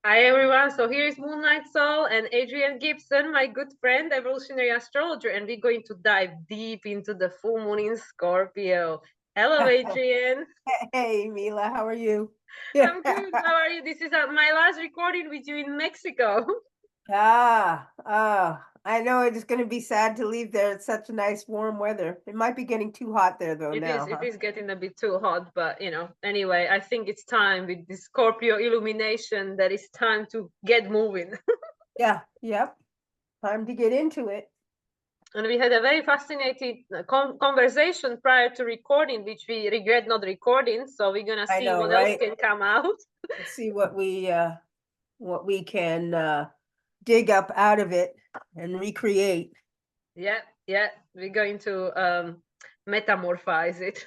Hi everyone, so here is Moonlight Soul and Adrienne Gibson, my good friend, evolutionary astrologer, and we're going to dive deep into the full moon in Scorpio. Hello, Adrienne. Hey, Mila, how are you? I'm good. How are you? This is my last recording with you in Mexico. I know it's going to be sad to leave there. It's such nice warm weather. It might be getting too hot there though now, It huh? is getting a bit too hot, but anyway, I think it's time with the Scorpio illumination that it's time to get moving. Yeah, yep. Time to get into it. And we had a very fascinating conversation prior to recording, which we regret not recording. So we're gonna I see know, what else right? can come out. Let's see what we can dig up out of it and recreate. Yeah, yeah, we're going to metamorphize it.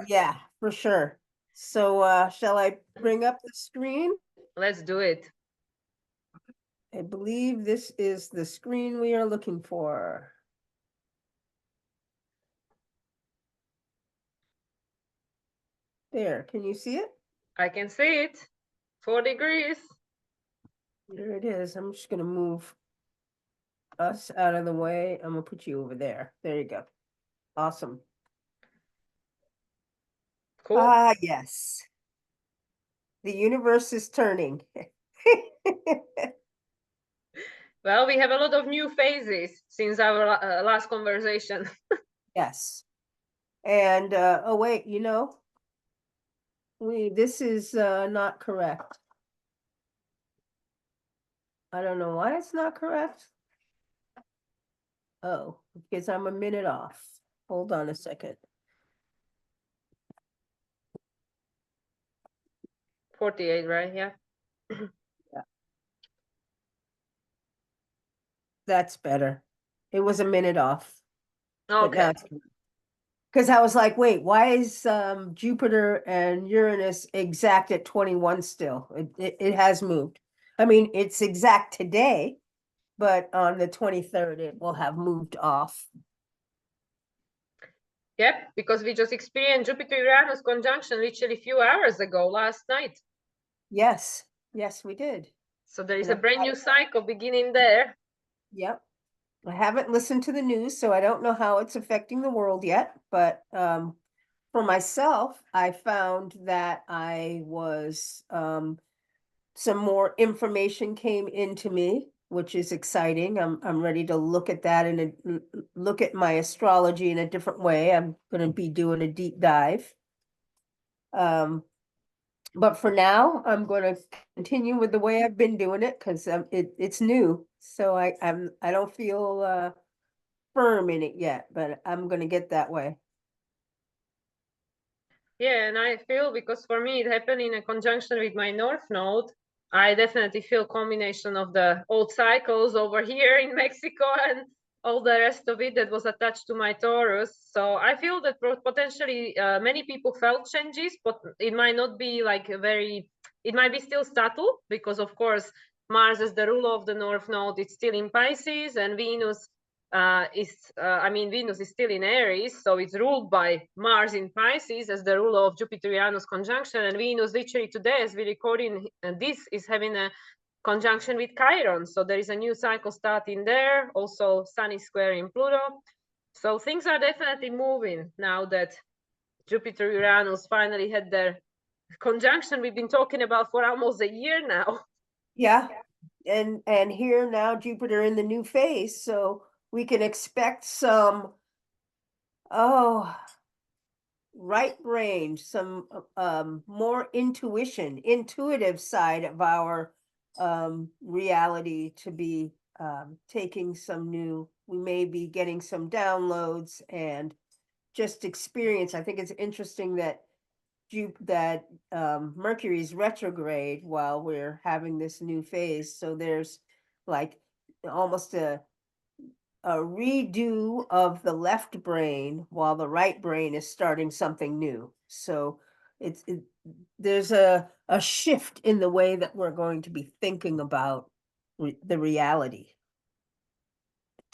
Yeah, for sure. So shall I bring up the screen? Let's do it. I believe this is the screen we are looking for. There, can you see it? I can see it. 4 degrees. There it is. I'm just going to move us out of the way. I'm going to put you over there. There you go. Awesome. Cool. Ah, yes. The universe is turning. Well, we have a lot of new phases since our last conversation. Yes. And oh wait, this is not correct. I don't know why it's not correct. Oh, because I'm a minute off. Hold on a second. 48, right? Yeah. Yeah. That's better. It was a minute off. But now Okay. it's because I was like, wait, why is Jupiter and Uranus exact at 21 still? It has moved. I mean, it's exact today, but on the 23rd, it will have moved off. Yep, because we just experienced Jupiter-Uranus conjunction literally a few hours ago, last night. Yes, yes, we did. So there is And a brand new cycle beginning there. yep. I haven't listened to the news, so I don't know how it's affecting the world yet. But for myself, I found that I was some more information came into me, which is exciting. I'm ready to look at that and look at my astrology in a different way. I'm going to be doing a deep dive. But for now, I'm going to continue with the way I've been doing it because it's new. So I don't feel firm in it yet, but I'm going to get that way. Yeah, and I feel because for me it happened in a conjunction with my North Node. I definitely feel combination of the old cycles over here in Mexico and all the rest of it that was attached to my Taurus. So I feel that potentially many people felt changes, but it might not be like it might be still subtle because of course Mars is the ruler of the North Node. It's still in Pisces and Venus Venus is still in Aries, so it's ruled by Mars in Pisces as the ruler of Jupiter-Uranus conjunction, and Venus literally today, as we're recording this, is having a conjunction with Chiron. So there is a new cycle starting there. Also, Sun is square in Pluto. So things are definitely moving now that Jupiter-Uranus finally had their conjunction we've been talking about for almost a year now. Yeah. And here now Jupiter in the new phase, so we can expect some right brain, some more intuitive side of our reality to be taking some new, we may be getting some downloads and just experience. I think it's interesting that Mercury is retrograde while we're having this new phase. So there's like almost a redo of the left brain while the right brain is starting something new. So there's a shift in the way that we're going to be thinking about the reality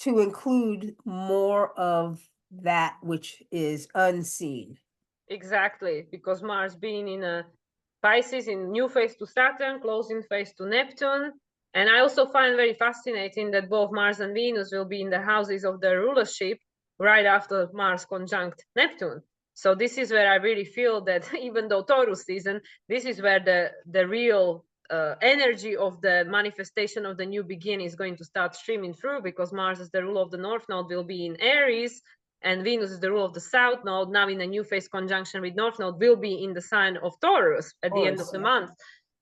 to include more of that which is unseen. Exactly, because Mars being in a Pisces in new phase to Saturn, closing phase to Neptune. And I also find very fascinating that both Mars and Venus will be in the houses of the rulership right after Mars conjunct Neptune. So this is where I really feel that even though Taurus season, this is where the real energy of the manifestation of the new beginning is going to start streaming through, because Mars is the rule of the North Node, will be in Aries, and Venus is the rule of the South Node, now in a new phase conjunction with North Node, will be in the sign of Taurus at the end of the month.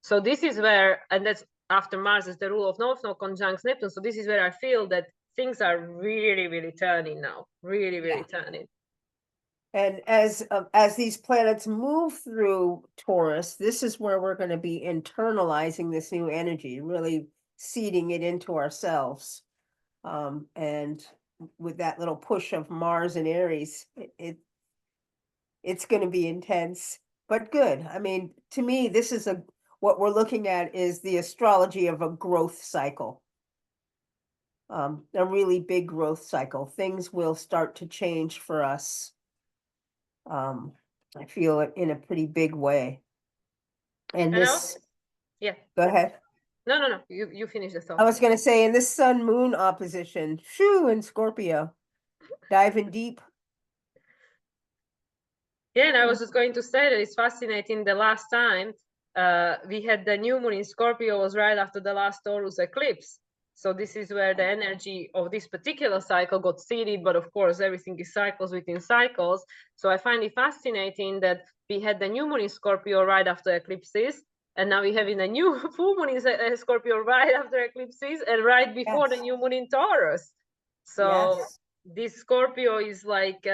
So this is where, and that's after Mars is the rule of North Node conjuncts Neptune. So this is where I feel that things are really, really turning now, really turning. And as these planets move through Taurus, this is where we're going to be internalizing this new energy, really seeding it into ourselves. And with that little push of Mars and Aries, it's going to be intense, but good. I mean, to me, this is what we're looking at is the astrology of a growth cycle. A really big growth cycle. Things will start to change for us. I feel it in a pretty big way. And this, yeah. Go ahead. No. You finish the thought. I was going to say, in this Sun Moon opposition, shoo, in Scorpio, diving deep. Yeah, and I was just going to say that it's fascinating. The last time we had the new moon in Scorpio was right after the last Taurus eclipse. So this is where the energy of this particular cycle got seeded, but of course everything is cycles within cycles. So I find it fascinating that we had the new moon in Scorpio right after eclipses, and now we're having a new full moon in Scorpio right after eclipses and right before the new moon in Taurus. So this Scorpio is like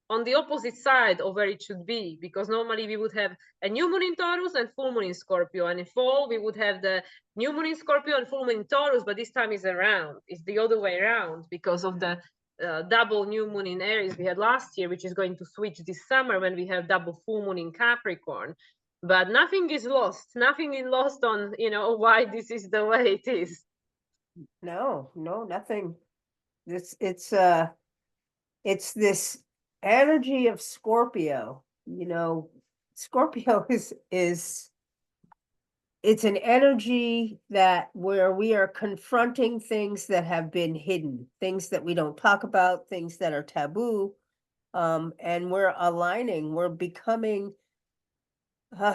on the opposite side of where it should be, because normally we would have a new moon in Taurus and full moon in Scorpio, and in fall we would have the new moon in Scorpio and full moon in Taurus, but this time is around. It's the other way around because of the double new moon in Aries we had last year, which is going to switch this summer when we have double full moon in Capricorn. But nothing is lost. Nothing is lost on, why this is the way it is. No, nothing. It's this energy of Scorpio. Scorpio it's an energy that where we are confronting things that have been hidden, things that we don't talk about, things that are taboo. And we're becoming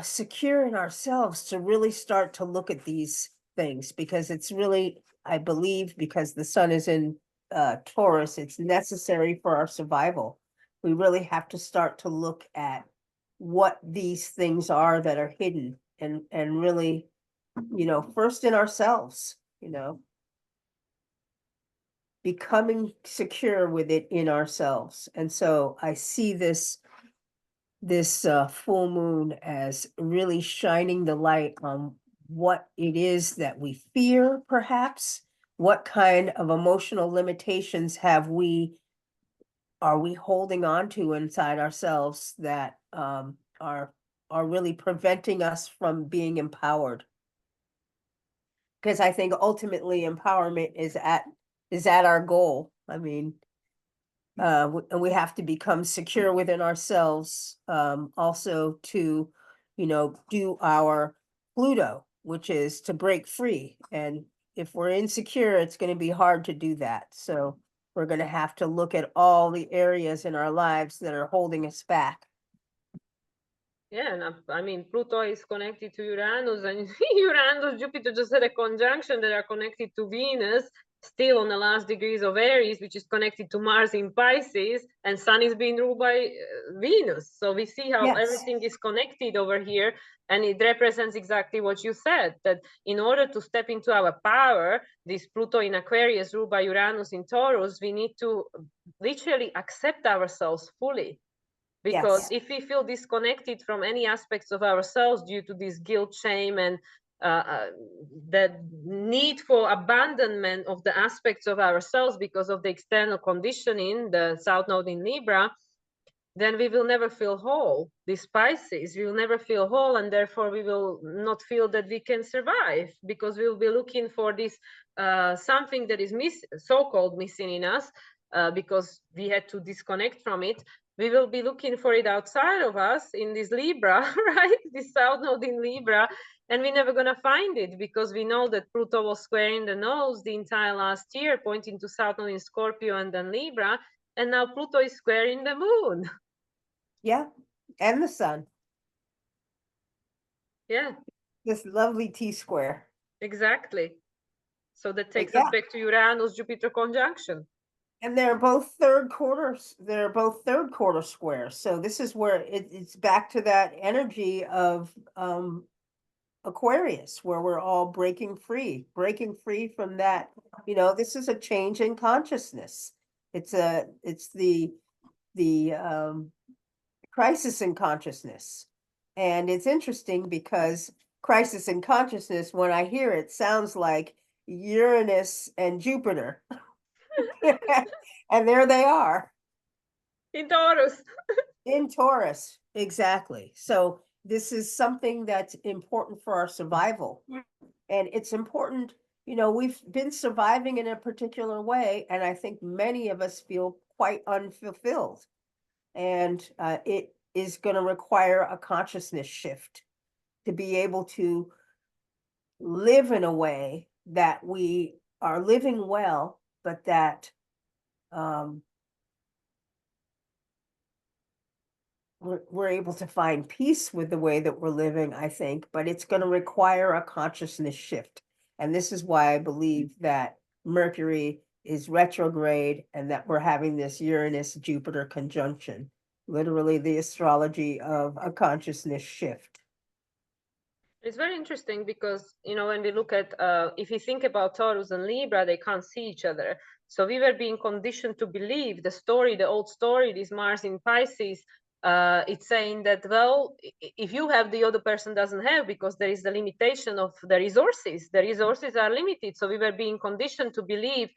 secure in ourselves to really start to look at these things, because it's really, I believe, because the sun is in Taurus, it's necessary for our survival. We really have to start to look at what these things are that are hidden, and really, first in ourselves, becoming secure with it in ourselves. And so I see this full moon as really shining the light on what it is that we fear, perhaps. What kind of emotional limitations are we holding on to inside ourselves that are really preventing us from being empowered? Because I think ultimately empowerment is at our goal. I mean, and we have to become secure within ourselves, also to, do our Pluto, which is to break free. And if we're insecure, it's going to be hard to do that. So we're going to have to look at all the areas in our lives that are holding us back. Yeah, and I mean, Pluto is connected to Uranus, and Uranus, Jupiter just had a conjunction that are connected to Venus, still on the last degrees of Aries, which is connected to Mars in Pisces, and Sun is being ruled by Venus. So we see how everything is connected over here, and it represents exactly what you said, that in order to step into our power, this Pluto in Aquarius ruled by Uranus in Taurus, we need to literally accept ourselves fully. Because if we feel disconnected from any aspects of ourselves due to this guilt, shame, and the need for abandonment of the aspects of ourselves because of the external conditioning, the South Node in Libra, then we will never feel whole. These Pisces, we will never feel whole, and therefore we will not feel that we can survive, because we will be looking for this something that is so-called missing in us, because we had to disconnect from it. we will be looking for it outside of us in this Libra, right? This South Node in Libra, and we're never going to find it because we know that Pluto was squaring the nodes the entire last year, pointing to South Node in Scorpio and then Libra, and now Pluto is squaring the moon. Yeah, and the sun. Yeah, This lovely T-square. exactly. So that takes yeah. us back to Uranus Jupiter conjunction. And they're both third quarters. They're both third quarter squares. So this is where it's back to that energy of Aquarius, where we're all breaking free from that. You know, this is a change in consciousness. It's the crisis in consciousness. And it's interesting because crisis in consciousness, when I hear it, sounds like Uranus and Jupiter. And there they are. In Taurus. In Taurus, exactly. So this is something that's important for our survival. And it's important, you know, we've been surviving in a particular way, and I think many of us feel quite unfulfilled. And it is going to require a consciousness shift to be able to live in a way that we are living well, but that we're able to find peace with the way that we're living, I think, but it's going to require a consciousness shift. And this is why I believe that Mercury is retrograde and that we're having this Uranus-Jupiter conjunction, literally the astrology of a consciousness shift. It's very interesting because, you know, when we look at, if you think about Taurus and Libra, they can't see each other. So we were being conditioned to believe the story, the old story, this Mars in Pisces, it's saying that, well, if you have, the other person doesn't have, because there is the limitation of the resources. The resources are limited. So we were being conditioned to believe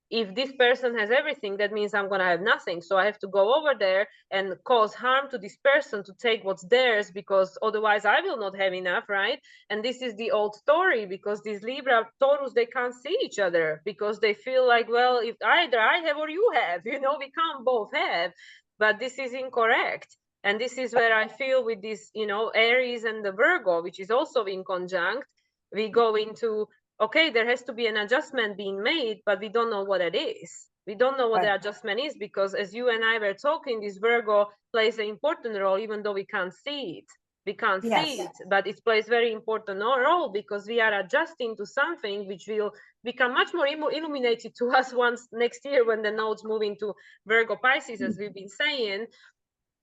if this person has everything, that means I'm going to have nothing. So I have to go over there and cause harm to this person to take what's theirs, because otherwise I will not have enough, right? And this is the old story, because these Libra Taurus, they can't see each other because they feel like, well, if either I have or you have, you know, we can't both have. But this is incorrect. And this is where I feel with this, you know, Aries and the Virgo, which is also in conjunct, we go into, okay, there has to be an adjustment being made, but we don't know what it is. We don't know what the adjustment is, because as you and I were talking, this Virgo plays an important role, even though we can't see it. We can't see it, but it plays very important role, because we are adjusting to something which will become much more illuminated to us once next year when the nodes move into Virgo Pisces, as we've been saying.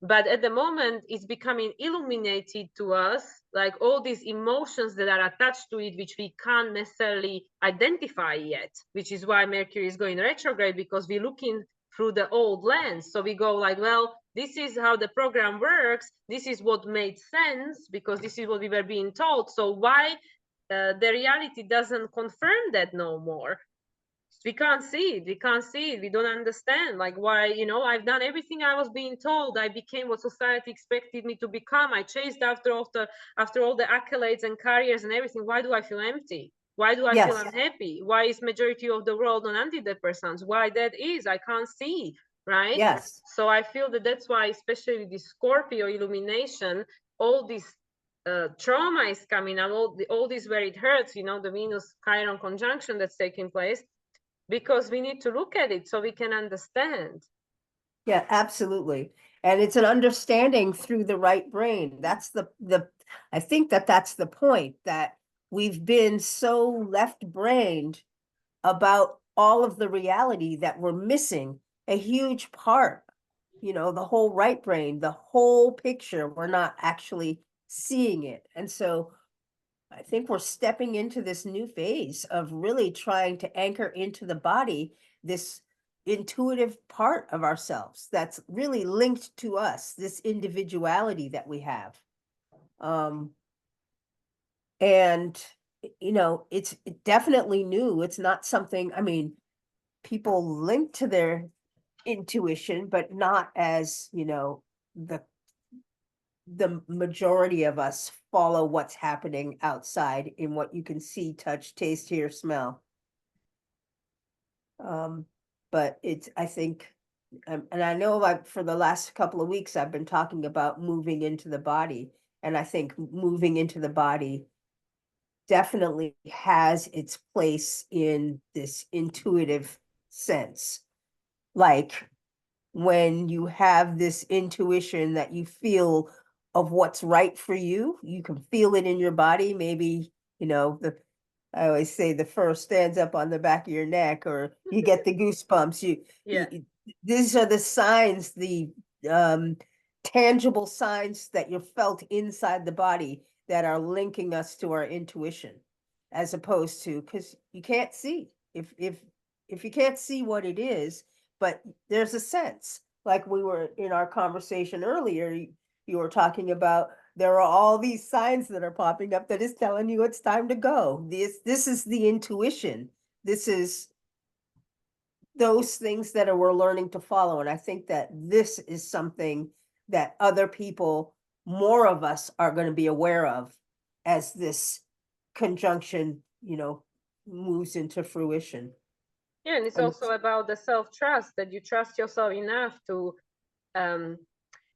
But at the moment, it's becoming illuminated to us, like all these emotions that are attached to it, which we can't necessarily identify yet, which is why Mercury is going retrograde, because we're looking through the old lens. So we go like, well, this is how the program works. This is what made sense, because this is what we were being told. So why the reality doesn't confirm that no more? We can't see it. We can't see it. We don't understand, like, why, you know, I've done everything I was being told. I became what society expected me to become. I chased after all the accolades and careers and everything. Why do I feel empty? Why do I feel unhappy? Why is majority of the world on antidepressants? Why that is, I can't see, right? Yes. So I feel that that's why, especially with the Scorpio illumination, all this trauma is coming out, all this where it hurts, you know, the Venus Chiron conjunction that's taking place, because we need to look at it so we can understand. Yeah, absolutely. And it's an understanding through the right brain. That's I think that's the point, that we've been so left-brained about all of the reality that we're missing a huge part, you know, the whole right brain, the whole picture, we're not actually seeing it. And so I think we're stepping into this new phase of really trying to anchor into the body this intuitive part of ourselves that's really linked to us, this individuality that we have. And you know, it's definitely new. It's not something, I mean, people link to their intuition, but not as, you know, the majority of us follow what's happening outside in what you can see, touch, taste, hear, smell. But it's, I think and I know like for the last couple of weeks, I've been talking about moving into the body. And I think moving into the body definitely has its place in this intuitive sense. Like when you have this intuition that you feel of what's right for you, you can feel it in your body. Maybe, I always say the fur stands up on the back of your neck, or you get the goosebumps. Yeah. These are the signs, the um, tangible signs that you felt inside the body that are linking us to our intuition, as opposed to, because you can't see. If you can't see what it is, but there's a sense, like we were in our conversation earlier, you were talking about there are all these signs that are popping up that is telling you it's time to go. This is the intuition. This is those things that we're learning to follow. And I think that this is something that other people, more of us, are going to be aware of as this conjunction, moves into fruition. Yeah, and it's And also about the self-trust, that you trust yourself enough to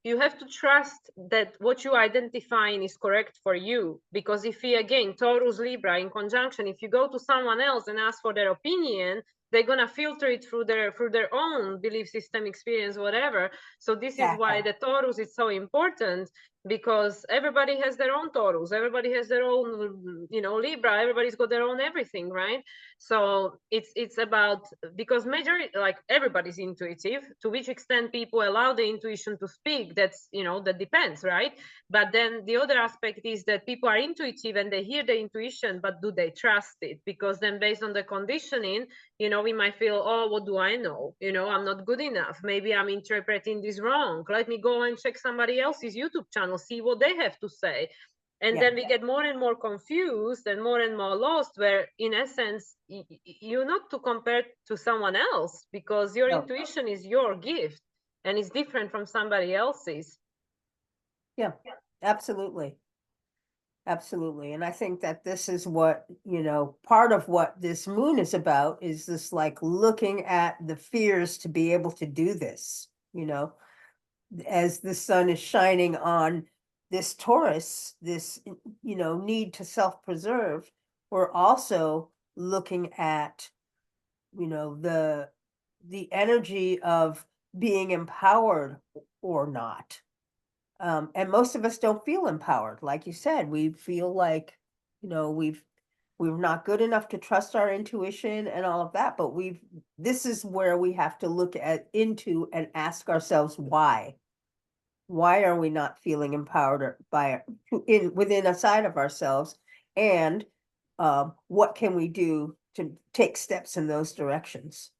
you have to trust that what you identifying is correct for you. Because if we, again, Taurus Libra in conjunction, if you go to someone else and ask for their opinion, they're gonna filter it through their own belief system, experience, whatever. So this is why the Taurus is so important, because everybody has their own Taurus, everybody has their own, Libra, everybody's got their own everything, right? So it's about, because majority, like, everybody's intuitive. To which extent people allow the intuition to speak, that's, that depends, right? But then the other aspect is that people are intuitive and they hear the intuition, but do they trust it? Because then based on the conditioning, we might feel, oh, what do I know? I'm not good enough. Maybe I'm interpreting this wrong. Let me go and check somebody else's YouTube channel, see what they have to say. And then we get more and more confused and more lost, where in essence, you're not to compare to someone else, because your intuition is your gift and it's different from somebody else's. Yeah, absolutely. Absolutely. And I think that this is what, part of what this moon is about, is this like looking at the fears to be able to do this, as the sun is shining on this Taurus, this, need to self-preserve. We're also looking at, the energy of being empowered or not. And most of us don't feel empowered. Like you said, we feel like, we're not good enough to trust our intuition and all of that, but this is where we have to look into and ask ourselves why. Why are we not feeling empowered within a side of ourselves? And what can we do to take steps in those directions?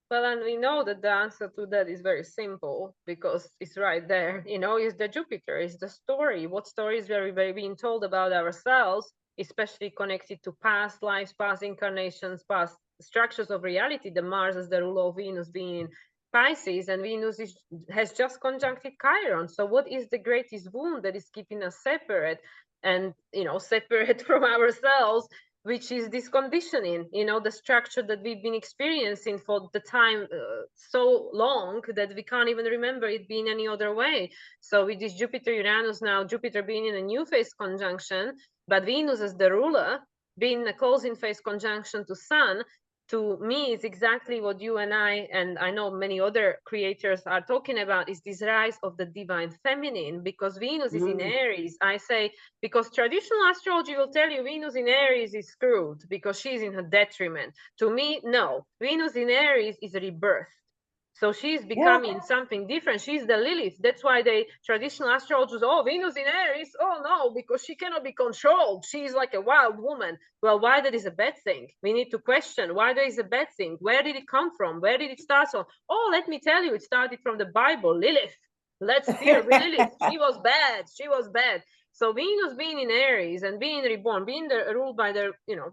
Well, and we know that the answer to that is very simple, because it's right there. Is the Jupiter, is the story. What stories are we being told about ourselves, especially connected to past lives, past incarnations, past structures of reality? The Mars as the ruler of Venus being in Pisces, and Venus has just conjuncted Chiron. So what is the greatest wound that is keeping us separate and, separate from ourselves? Which is this conditioning, the structure that we've been experiencing for the time so long that we can't even remember it being any other way. So with this Jupiter Uranus now, Jupiter being in a new phase conjunction, but Venus as the ruler being in a closing phase conjunction to Sun, to me is exactly what you and I know many other creators are talking about, is this rise of the divine feminine, because Venus is in Aries. I say, because traditional astrology will tell you Venus in Aries is screwed because she's in her detriment. To me, no. Venus in Aries is a rebirth. So she's becoming something different. She's the Lilith. That's why they traditional astrologers, oh, Venus in Aries, oh no, because she cannot be controlled. She's like a wild woman. Well, why that is a bad thing? We need to question why that is a bad thing. Where did it come from? Where did it start from? Oh, let me tell you, it started from the Bible. Lilith. Let's fear Lilith. She was bad. She was bad. So Venus being in Aries and being reborn, being ruled by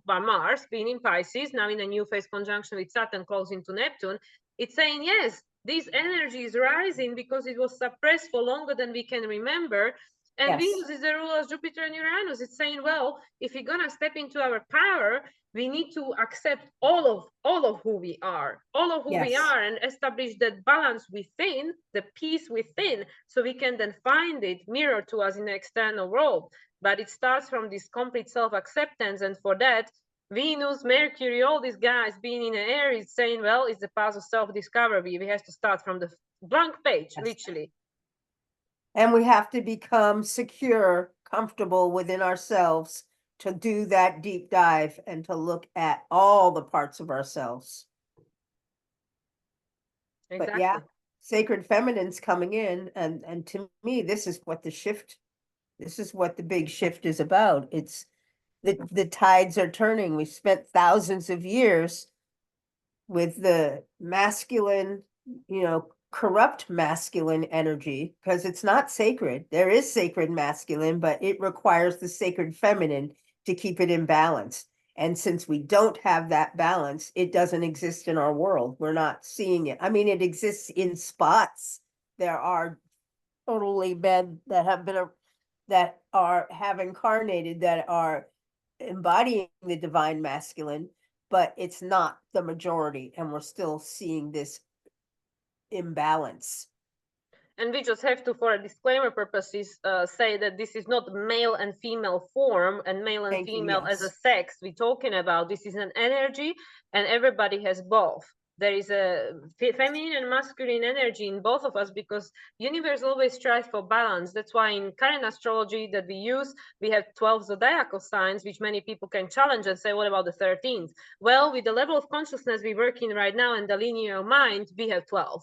by Mars, being in Pisces, now in a new phase conjunction with Saturn closing to Neptune, it's saying, yes, this energy is rising because it was suppressed for longer than we can remember. And Yes. Venus is the ruler of Jupiter and Uranus. It's saying, well, if we're gonna step into our power, we need to accept all of who we are, Yes. and establish that balance within, the peace within, so we can then find it mirrored to us in the external world. But it starts from this complete self-acceptance, and for that, Venus, Mercury, all these guys being in Aries, saying, well, it's the path of self-discovery. We have to start from the blank page, Yes. literally. And we have to become secure, comfortable within ourselves to do that deep dive and to look at all the parts of ourselves. Exactly. But yeah, sacred feminine's coming in, and to me, this is what the big shift is about. It's the tides are turning. We spent thousands of years with the masculine, corrupt masculine energy, because it's not sacred. There is sacred masculine, but it requires the sacred feminine to keep it in balance. And since we don't have that balance, it doesn't exist in our world. We're not seeing it. I mean, it exists in spots. There are totally men that have incarnated, that are embodying the divine masculine, but it's not the majority, and we're still seeing this imbalance. And we just have to, for disclaimer purposes, say that this is not male and female form and male and female as a sex we're talking about. This is an energy, and everybody has both. There is a feminine and masculine energy in both of us, because universe always strives for balance. That's why in current astrology that we use, we have 12 zodiacal signs, which many people can challenge and say, what about the 13th? Well, with the level of consciousness we're working right now and the linear mind, we have 12.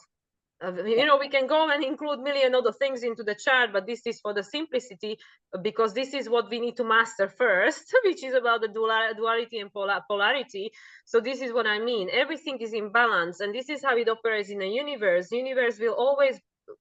We can go and include million other things into the chart, but this is for the simplicity, because this is what we need to master first, which is about the duality and polarity. So this is what I mean. Everything is in balance, and this is how it operates in the universe. The universe will always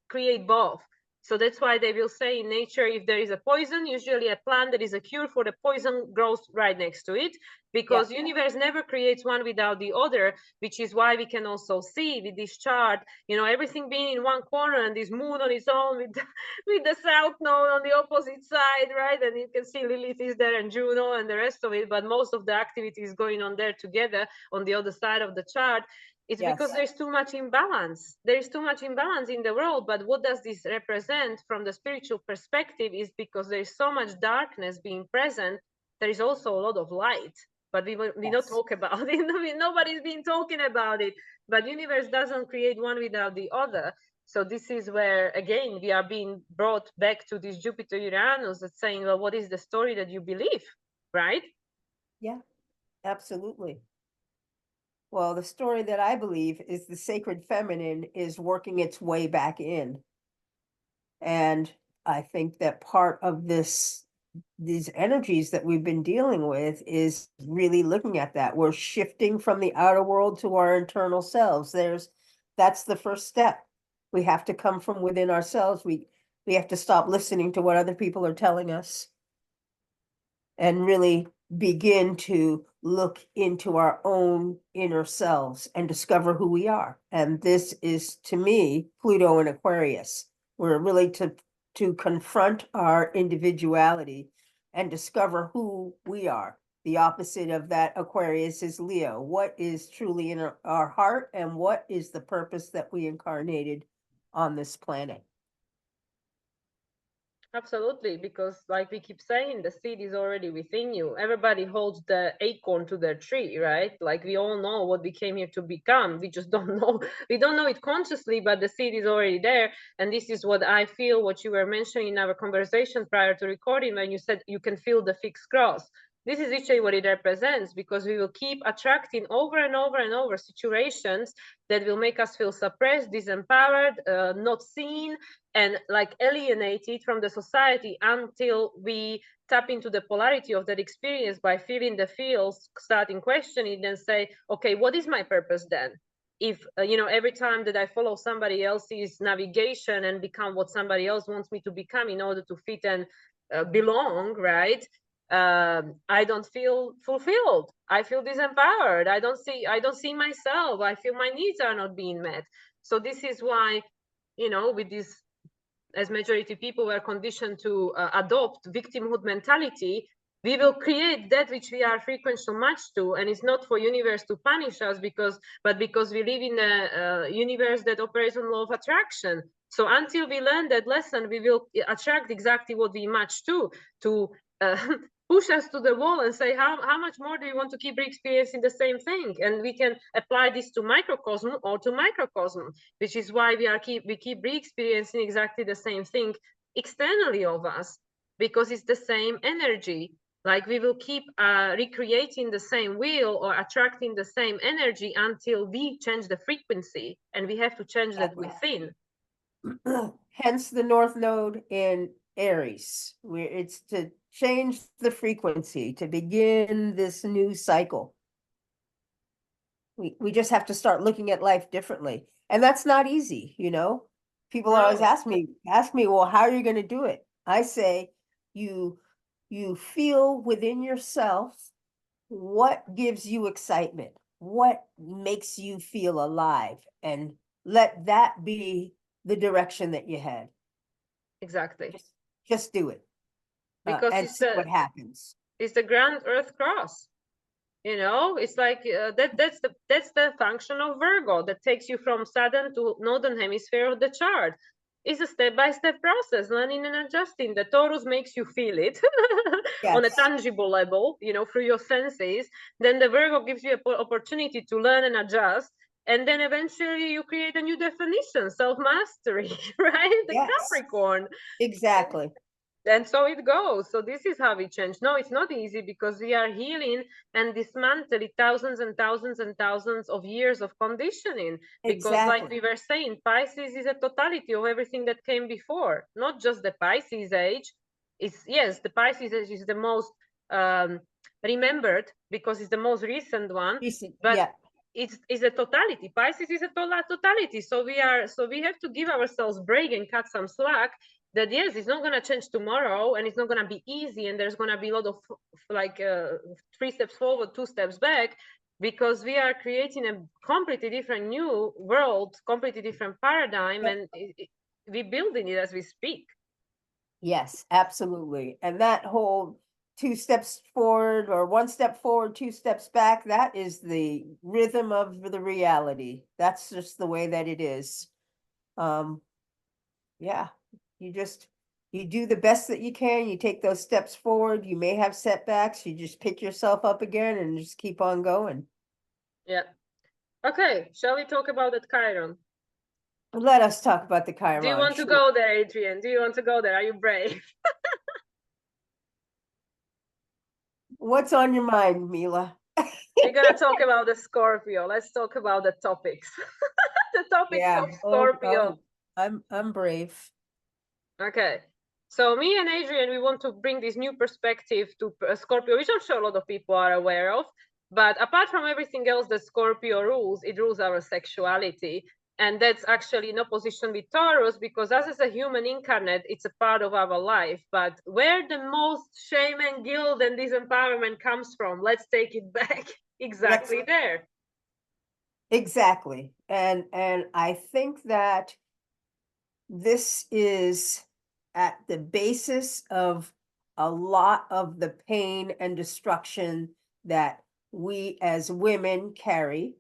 create both. So that's why they will say in nature, if there is a poison, usually a plant that is a cure for the poison grows right next to it, because universe never creates one without the other, which is why we can also see with this chart, everything being in one corner, and this moon on its own with the south node on the opposite side, right? And you can see Lilith is there and Juno and the rest of it, but most of the activity is going on there together on the other side of the chart. It's because there's too much imbalance. There is too much imbalance in the world. But what does this represent from the spiritual perspective is, because there is so much darkness being present, there is also a lot of light. But we don't talk about it. Nobody's been talking about it. But universe doesn't create one without the other. So this is where, again, we are being brought back to this Jupiter-Uranus that's saying, well, what is the story that you believe, right? Yeah, absolutely. Well, the story that I believe is the sacred feminine is working its way back in. And I think that part of these energies that we've been dealing with is really looking at that. We're shifting from the outer world to our internal selves. That's the first step. We have to come from within ourselves. We have to stop listening to what other people are telling us and really begin to look into our own inner selves and discover who we are. And this is, to me, Pluto and Aquarius. We're really to confront our individuality and discover who we are. The opposite of that Aquarius is Leo. What is truly in our heart, and what is the purpose that we incarnated on this planet? Absolutely, because like we keep saying, the seed is already within you. Everybody holds the acorn to their tree, right? Like we all know what we came here to become. We just don't know. We don't know it consciously, but the seed is already there. And this is what I feel, what you were mentioning in our conversation prior to recording, when you said you can feel the fixed cross. This is literally what it represents, because we will keep attracting over and over and over situations that will make us feel suppressed, disempowered, not seen, and like alienated from the society, until we tap into the polarity of that experience by feeling the feels, starting questioning, and say, okay, what is my purpose then? If every time that I follow somebody else's navigation and become what somebody else wants me to become in order to fit and belong, right? I don't feel fulfilled. I feel disempowered. I don't see myself. I feel my needs are not being met. So this is why, with this as majority people were conditioned to adopt victimhood mentality, we will create that which we are frequent so much to, and it's not for universe to punish us but because we live in a universe that operates on law of attraction. So until we learn that lesson, we will attract exactly what we match to push us to the wall and say, how much more do you want to keep experiencing the same thing? And we can apply this to microcosm or to microcosm, which is why we keep re-experiencing exactly the same thing externally of us, because it's the same energy. Like we will keep recreating the same wheel or attracting the same energy until we change the frequency, and we have to change that within. Hence the North Node in Aries, where it's to change the frequency, to begin this new cycle. We just have to start looking at life differently. And that's not easy, you know? People always No. ask me, well, how are you going to do it? I say, you feel within yourself what gives you excitement, what makes you feel alive, and let that be the direction that you head. Exactly. Just do it. Because and see what happens. It's the grand earth cross. You know, it's like that's the function of Virgo, that takes you from southern to northern hemisphere of the chart. It's a step-by-step process, learning and adjusting. The Taurus makes you feel it on a Yes. tangible level, you know, through your senses. Then the Virgo gives you an opportunity to learn and adjust. And then eventually you create a new definition, self-mastery, right? The Yes. Capricorn. Exactly. And so it goes. So this is how we change. No, it's not easy, because we are healing and dismantling thousands and thousands and thousands of years of conditioning. Because like we were saying, Pisces is a totality of everything that came before, not just the Pisces age. It's, yes, the Pisces age is the most remembered because it's the most recent one. But yeah. It's a totality. Pisces is a totality. So we have to give ourselves break and cut some slack, that yes, it's not going to change tomorrow, and it's not going to be easy, and there's going to be a lot of like 3 steps forward, 2 steps back, because we are creating a completely different new world, completely different paradigm. Yep. And we're building it as we speak. Yes, absolutely. And that whole 2 steps forward or 1 step forward, 2 steps back, that is the rhythm of the reality. That's just the way that it is. Yeah, you do the best that you can. You take those steps forward. You may have setbacks. You just pick yourself up again and just keep on going. Yeah. Okay. Shall we talk about that Chiron? Let us talk about the Chiron. Do you want to go there, Adrienne? Do you want to go there? Are you brave? What's on your mind, Mila? We're going to talk about the Scorpio. Let's talk about the topics. The topics of Scorpio. I'm brave. Okay. So me and Adrienne, we want to bring this new perspective to Scorpio, which I'm sure a lot of people are aware of. But apart from everything else that Scorpio rules, it rules our sexuality. And that's actually in opposition with Taurus, because us as a human incarnate, it's a part of our life. But where the most shame and guilt and disempowerment comes from, let's take it back exactly there. Exactly. And I think that this is at the basis of a lot of the pain and destruction that we as women carry.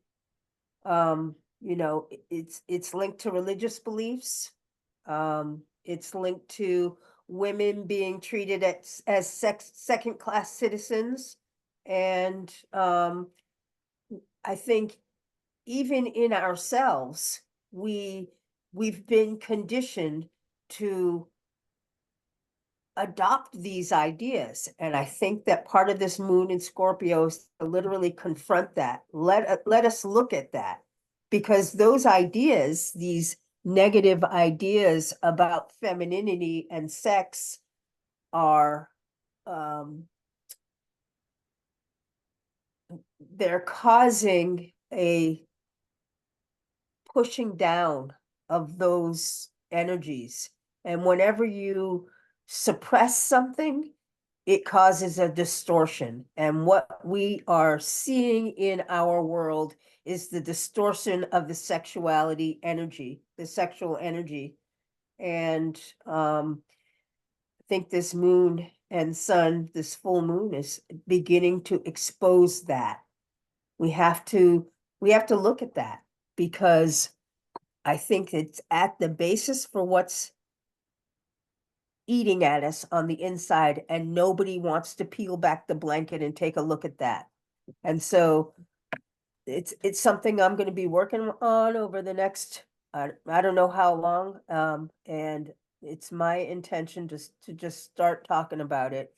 You know, it's linked to religious beliefs. It's linked to women being treated as second-class citizens. And I think even in ourselves, we've been conditioned to adopt these ideas. And I think that part of this moon in Scorpio is to literally confront that. Let us look at that, because those ideas, these negative ideas about femininity and sex, are they're causing a pushing down of those energies. And whenever you suppress something, it causes a distortion. And what we are seeing in our world is the distortion of the sexuality energy, the sexual energy. And I think this moon and sun, this full moon, is beginning to expose that. We have to look at that, because I think it's at the basis for what's eating at us on the inside, and nobody wants to peel back the blanket and take a look at that. And so it's something I'm going to be working on over the next, I don't know how long, and it's my intention to just start talking about it.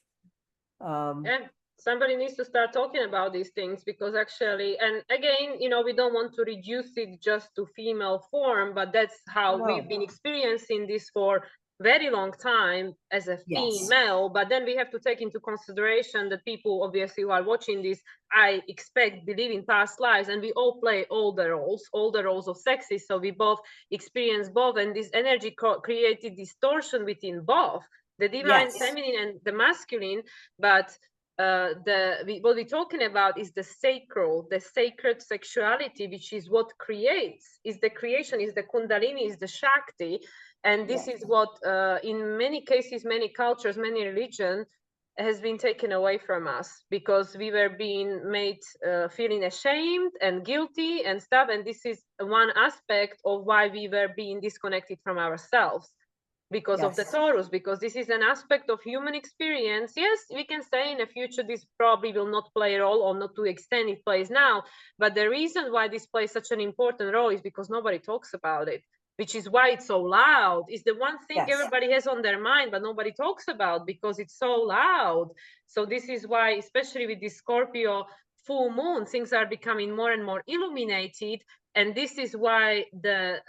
Yeah, somebody needs to start talking about these things, because actually, and again, we don't want to reduce it just to female form, but that's how we've been experiencing this for very long time as a female. But then we have to take into consideration that people obviously who are watching this, I expect, believe in past lives, and we all play all the roles of sexes, so we both experience both, and this energy created distortion within both the divine feminine and the masculine. But what we're talking about is the sacred sexuality, which is what creates, is the creation, is the kundalini, is the shakti. And this is what in many cases, many cultures, many religions has been taken away from us, because we were being made feeling ashamed and guilty and stuff. And this is one aspect of why we were being disconnected from ourselves, because of the Taurus, because this is an aspect of human experience. Yes, we can say in the future this probably will not play a role, or not to extent it plays now, but the reason why this plays such an important role is because nobody talks about it, which is why it's so loud. It's the one thing everybody has on their mind, but nobody talks about, because it's so loud. So this is why, especially with this Scorpio full moon, things are becoming more and more illuminated. And this is why the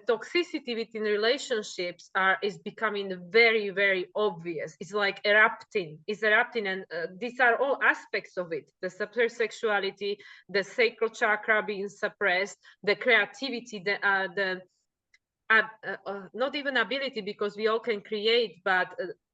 toxicity within relationships is becoming very, very obvious. It's like erupting. And these are all aspects of it: the suppressed sexuality, the sacral chakra being suppressed, the creativity, not even ability, because we all can create, but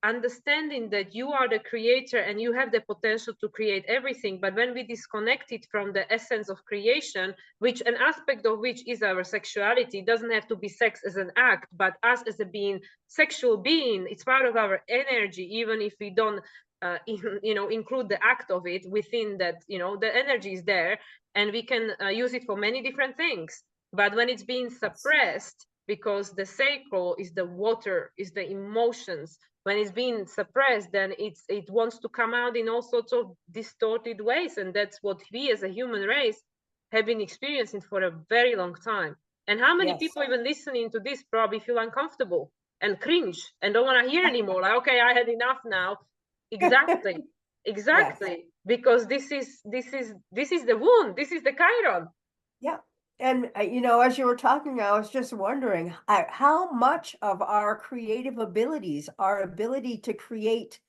understanding that you are the creator and you have the potential to create everything. But when we disconnect it from the essence of creation, which an aspect of which is our sexuality, it doesn't have to be sex as an act, but us as a being, sexual being, it's part of our energy, even if we don't include the act of it within that. The energy is there, and we can use it for many different things. But when it's being suppressed, because the sacral is the water, is the emotions, when it's being suppressed, then it wants to come out in all sorts of distorted ways. And that's what we as a human race have been experiencing for a very long time. And how many people even listening to this probably feel uncomfortable and cringe and don't want to hear anymore, like, okay, I had enough now. Exactly. Because this is the wound, this is the Chiron. And, as you were talking, I was just wondering how much of our creative abilities, our ability to create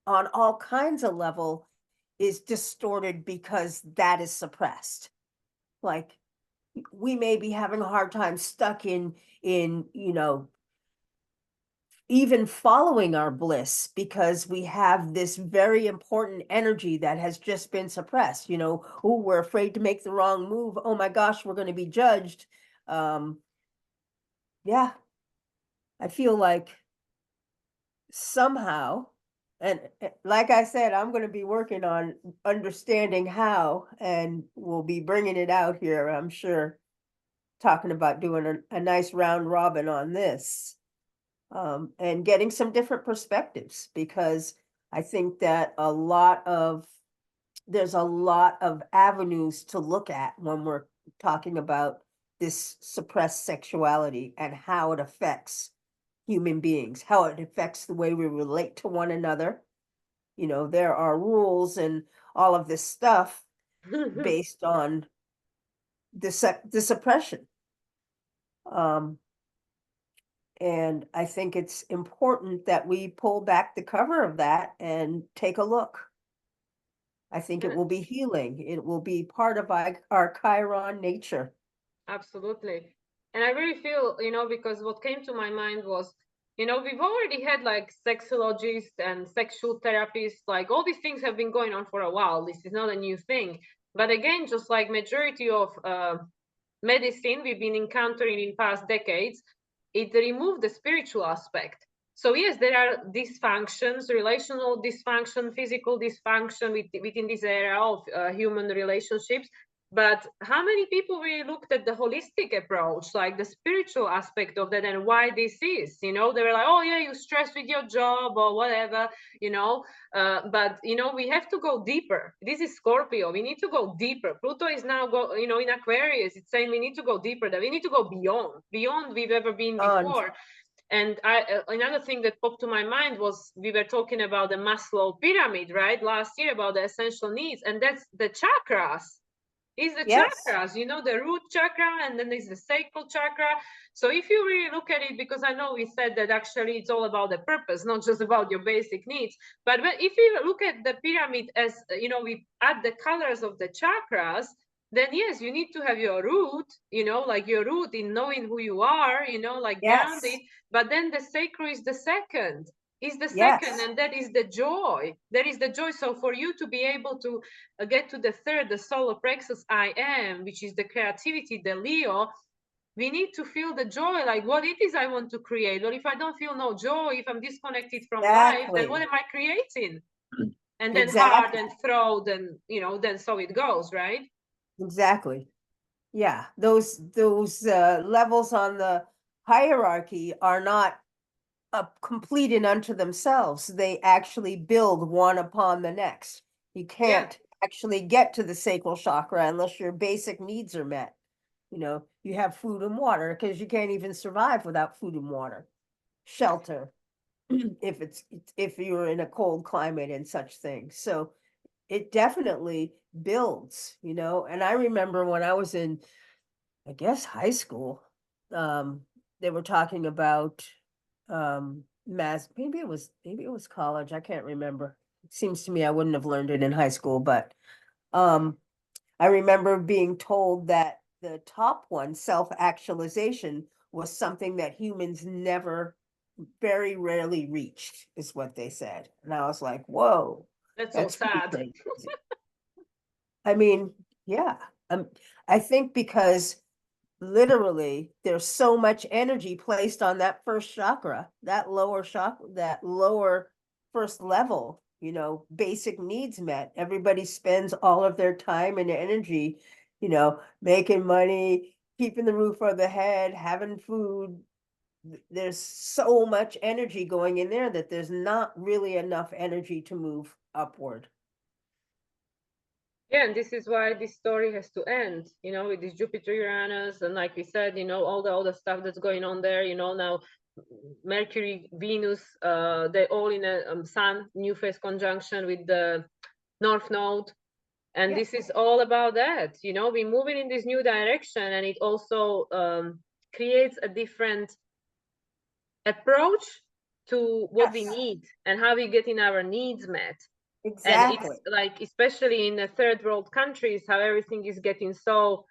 on all kinds of level, is distorted because that is suppressed. Like, we may be having a hard time stuck in even following our bliss, because we have this very important energy that has just been suppressed. We're afraid to make the wrong move. Oh my gosh, we're going to be judged. I feel like somehow, and like I said, I'm going to be working on understanding how, and we'll be bringing it out here, I'm sure, talking about doing a nice round robin on this. And getting some different perspectives, because I think that there's a lot of avenues to look at when we're talking about this suppressed sexuality and how it affects human beings, how it affects the way we relate to one another. There are rules and all of this stuff based on the suppression. And I think it's important that we pull back the cover of that and take a look. I think it will be healing. It will be part of our Chiron nature. Absolutely. And I really feel, because what came to my mind was, we've already had like sexologists and sexual therapists, like all these things have been going on for a while. This is not a new thing. But again, just like majority of medicine we've been encountering in past decades, it removed the spiritual aspect. So yes, there are dysfunctions, relational dysfunction, physical dysfunction within this area of human relationships. But how many people really looked at the holistic approach, like the spiritual aspect of that and why this is, they were like, oh yeah, you stress with your job or whatever, but we have to go deeper. This is Scorpio. We need to go deeper. Pluto is now in Aquarius. It's saying we need to go deeper, that we need to go beyond we've ever been before. And another thing that popped to my mind was we were talking about the Maslow pyramid, right? Last year about the essential needs, and that's the chakras. Is the chakras, the root chakra, and then there's the sacral chakra. So if you really look at it, because I know we said that actually it's all about the purpose, not just about your basic needs. But if you look at the pyramid as, we add the colors of the chakras, then yes, you need to have your root, like your root in knowing who you are, grounded. But then the sacral is the second. Second, and that is the joy. That is the joy. So for you to be able to get to the third, the solar plexus I am, which is the creativity, the Leo, we need to feel the joy, like what it is I want to create. Well, if I don't feel no joy, if I'm disconnected from life, then what am I creating? And then heart and throat, and then so it goes, right? Exactly. Yeah, those levels on the hierarchy are not complete unto themselves. They actually build one upon the next. You can't actually get to the sacral chakra unless your basic needs are met. You have food and water, because you can't even survive without food and water. Shelter, if you're in a cold climate and such things. So it definitely builds, and I remember when I was in, I guess, high school, they were talking about maybe it was college, I can't remember. It seems to me I wouldn't have learned it in high school, but I remember being told that the top one, self-actualization, was something that humans very rarely reached, is what they said. And I was like, whoa, that's so sad. I mean, yeah, I think because literally there's so much energy placed on that first chakra, that lower first level, basic needs met. Everybody spends all of their time and energy, making money, keeping the roof over the head, having food. There's so much energy going in there that there's not really enough energy to move upward. Yeah, and this is why this story has to end, with this Jupiter Uranus, and like we said, all the stuff that's going on there, now Mercury, Venus, they're all in a Sun new phase conjunction with the North Node. And this is all about that, we're moving in this new direction, and it also creates a different approach to what we need and how we getting our needs met. Exactly. And it's like, especially in the third world countries, how everything is getting so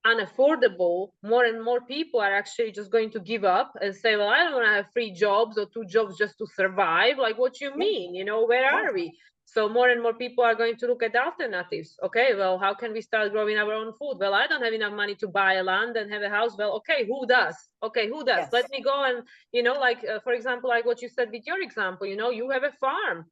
unaffordable, more and more people are actually just going to give up and say, well, I don't want to have 3 jobs or 2 jobs just to survive. Like, what you mean? Where are we? So more and more people are going to look at alternatives. Okay, well, how can we start growing our own food? Well, I don't have enough money to buy a land and have a house. Well, okay, who does? Okay, who does? Let me go and, for example, like what you said with your example, you have a farm,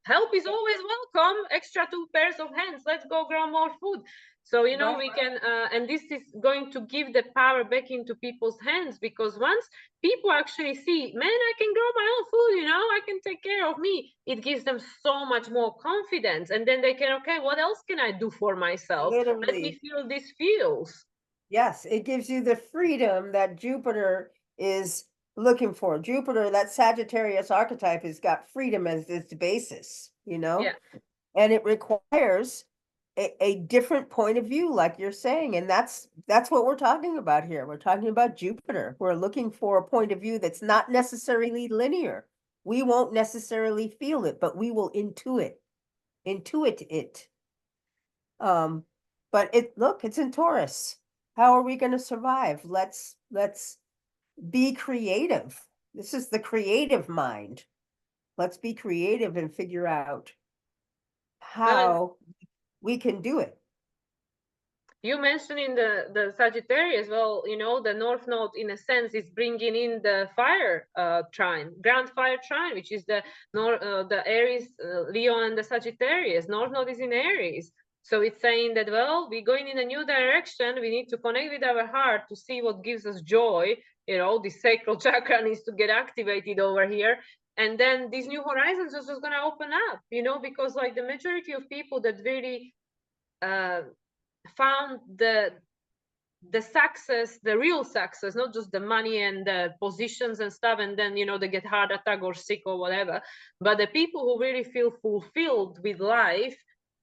help is always welcome. Extra 2 pairs of hands. Let's go grow more food. So, we can, and this is going to give the power back into people's hands, because once people actually see, man, I can grow my own food, I can take care of me, it gives them so much more confidence. And then they can, okay, what else can I do for myself? Literally. Let me feel these feels. Yes, it gives you the freedom that Jupiter is looking for. Jupiter, that Sagittarius archetype, has got freedom as its basis, Yeah. And it requires a different point of view, like you're saying. And that's what we're talking about here. We're talking about Jupiter. We're looking for a point of view that's not necessarily linear. We won't necessarily feel it, but we will intuit it. But it's in Taurus. How are we going to survive? Let's be creative. This is the creative mind. Let's be creative and figure out how we can do it. You mentioned in the Sagittarius, well, you know, the North Node, in a sense, is bringing in the fire trine, Grand Fire trine, which is the Aries, Leo, and the Sagittarius. North Node is in Aries. So it's saying that, well, we're going in a new direction. We need to connect with our heart to see what gives us joy. You know, the sacral chakra needs to get activated over here. And then these new horizons are just going to open up, you know, because like the majority of people that really found the success, the real success, not just the money and the positions and stuff, and then, you know, they get heart attack or sick or whatever, but the people who really feel fulfilled with life,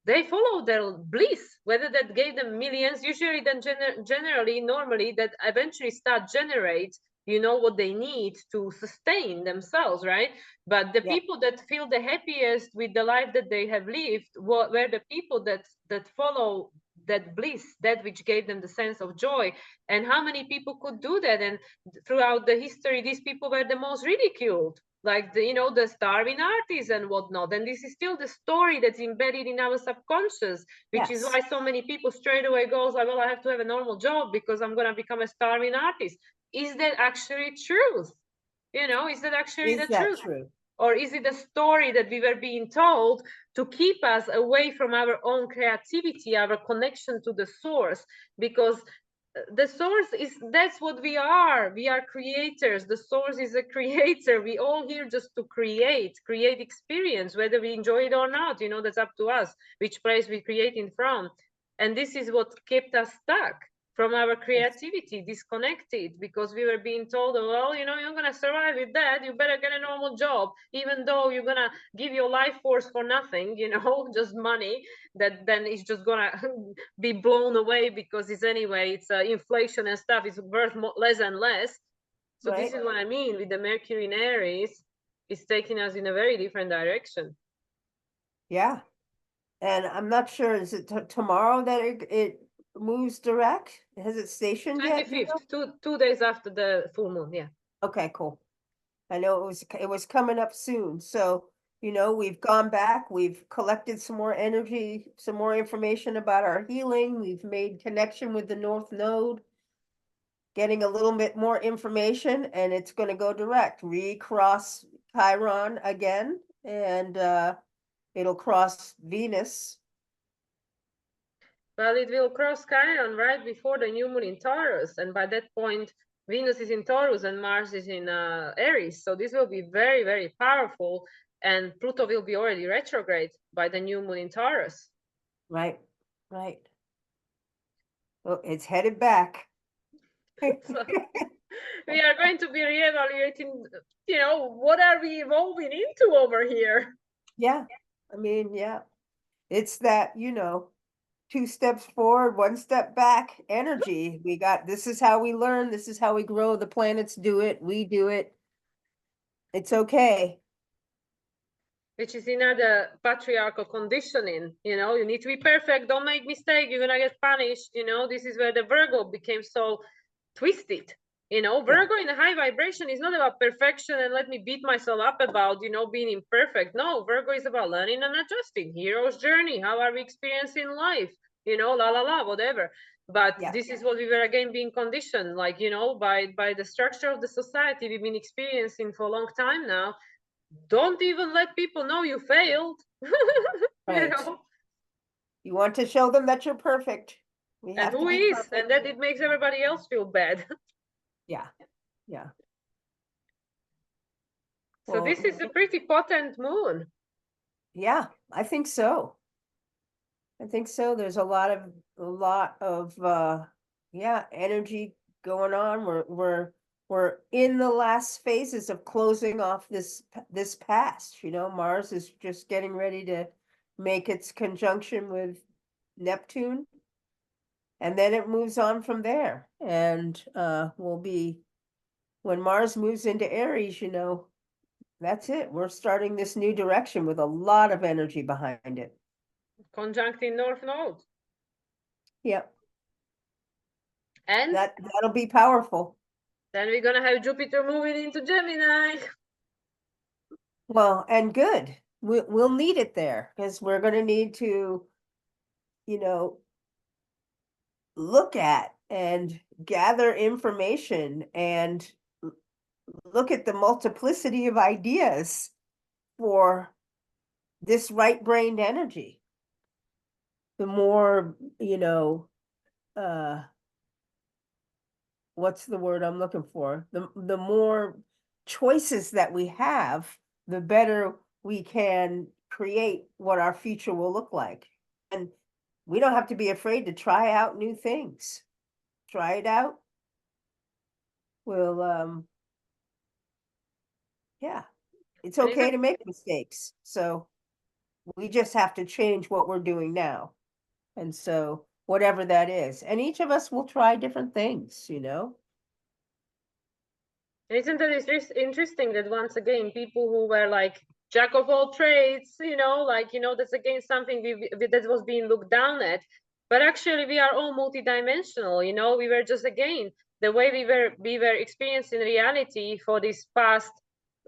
they follow their bliss, whether that gave them millions, usually then generally, normally, that eventually start generate, you know, what they need to sustain themselves, right? But the people that feel the happiest with the life that they have lived were the people that follow that bliss, that which gave them the sense of joy. And how many people could do that? And throughout the history, these people were the most ridiculed, like the, you know, the starving artists and whatnot. And this is still the story that's embedded in our subconscious, which is why so many people straight away goes like, well, I have to have a normal job because I'm going to become a starving artist. Is that actually truth? You know, is that actually the truth? True? Or is it a story that we were being told to keep us away from our own creativity, our connection to the source? Because the source is, that's what we are. We are creators. The source is a creator. We all here just to create experience, whether we enjoy it or not. You know, that's up to us, which place we creating from. And this is what kept us stuck from our creativity, disconnected, because we were being told, well, you know, you're going to survive with that. You better get a normal job, even though you're going to give your life force for nothing, you know, just money that then is just going to be blown away because it's anyway, it's inflation and stuff is worth less and less. So this is what I mean with the Mercury in Aries. It's taking us in a very different direction. Yeah. And I'm not sure, is it tomorrow that it moves direct? Has it stationed yet? 25th, two days after the full moon. Yeah. Okay, cool. I know it was coming up soon. So, you know, we've gone back, we've collected some more energy, some more information about our healing. We've made connection with the North Node, getting a little bit more information, and it's going to go direct, recross Chiron again, and it'll cross Venus. Well, it will cross Chiron right before the new moon in Taurus. And by that point, Venus is in Taurus and Mars is in Aries. So this will be very, very powerful. And Pluto will be already retrograde by the new moon in Taurus. Right, right. Well, it's headed back. So we are going to be reevaluating, you know, what are we evolving into over here? Yeah, I mean, yeah. It's that, you know, 2 steps forward, 1 step back energy. We got, this is how we learn, this is how we grow. The planets do it, we do it. It's okay. Which is another patriarchal conditioning, you know, you need to be perfect, don't make mistake, you're gonna get punished, you know. This is where the Virgo became so twisted, you know. Virgo in a high vibration is not about perfection and let me beat myself up about, you know, being imperfect. No, Virgo is about learning and adjusting, hero's journey, how are we experiencing life, you know, la la la, whatever. But this is what we were again being conditioned, like, you know, by the structure of the society we've been experiencing for a long time now. Don't even let people know you failed. Right. You know? You want to show them that you're perfect. We And have who to be is? perfect. And that it makes everybody else feel bad. Yeah, yeah. So Well, this is a pretty potent moon. yeah, I think so. I think so. There's a lot of yeah, energy going on. We're in the last phases of closing off this past, you know. Mars is just getting ready to make its conjunction with Neptune, and then it moves on from there. And we'll be, when Mars moves into Aries, you know, that's it. We're starting this new direction with a lot of energy behind it. Conjuncting North Node. Yep. And that'll be powerful. then we're gonna have Jupiter moving into Gemini. Well, and good. We'll need it there because we're going to need to, you know, look at and gather information and look at the multiplicity of ideas for this right-brained energy. The more, what's the word I'm looking for? The more choices that we have, the better we can create what our future will look like. And we don't have to be afraid to try out new things. Try it out. We'll, yeah, it's And okay to make mistakes. So we just have to change what we're doing now. And so whatever that is, and each of us will try different things, isn't it interesting that once again, people who were like jack of all trades, that's again something that was being looked down at. But actually, we are all multidimensional. We were just again the way we were experiencing reality for this past,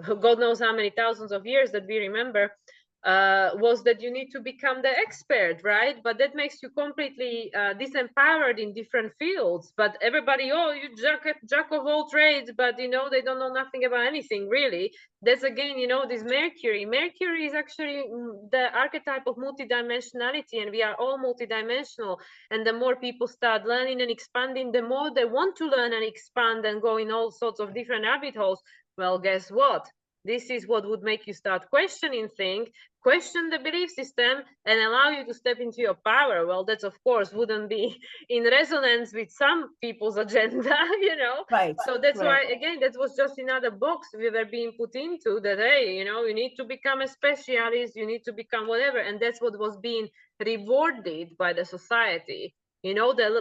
God knows how many thousands of years that we remember. Was that you need to become the expert, right? But that makes you completely disempowered in different fields. But everybody, oh, you jack of all trades, but they don't know nothing about anything really. That's again, this Mercury. Mercury is actually the archetype of multidimensionality, and we are all multidimensional. And the more people start learning and expanding, the more they want to learn and expand and go in all sorts of different rabbit holes. Well, guess what? This is what would make you start questioning things, question the belief system, and allow you to step into your power. Well, that of course wouldn't be in resonance with some people's agenda, Right. So that's right. why, again, that was just another box we were being put into, that, hey, you need to become a specialist, you need to become whatever. And that's what was being rewarded by the society. The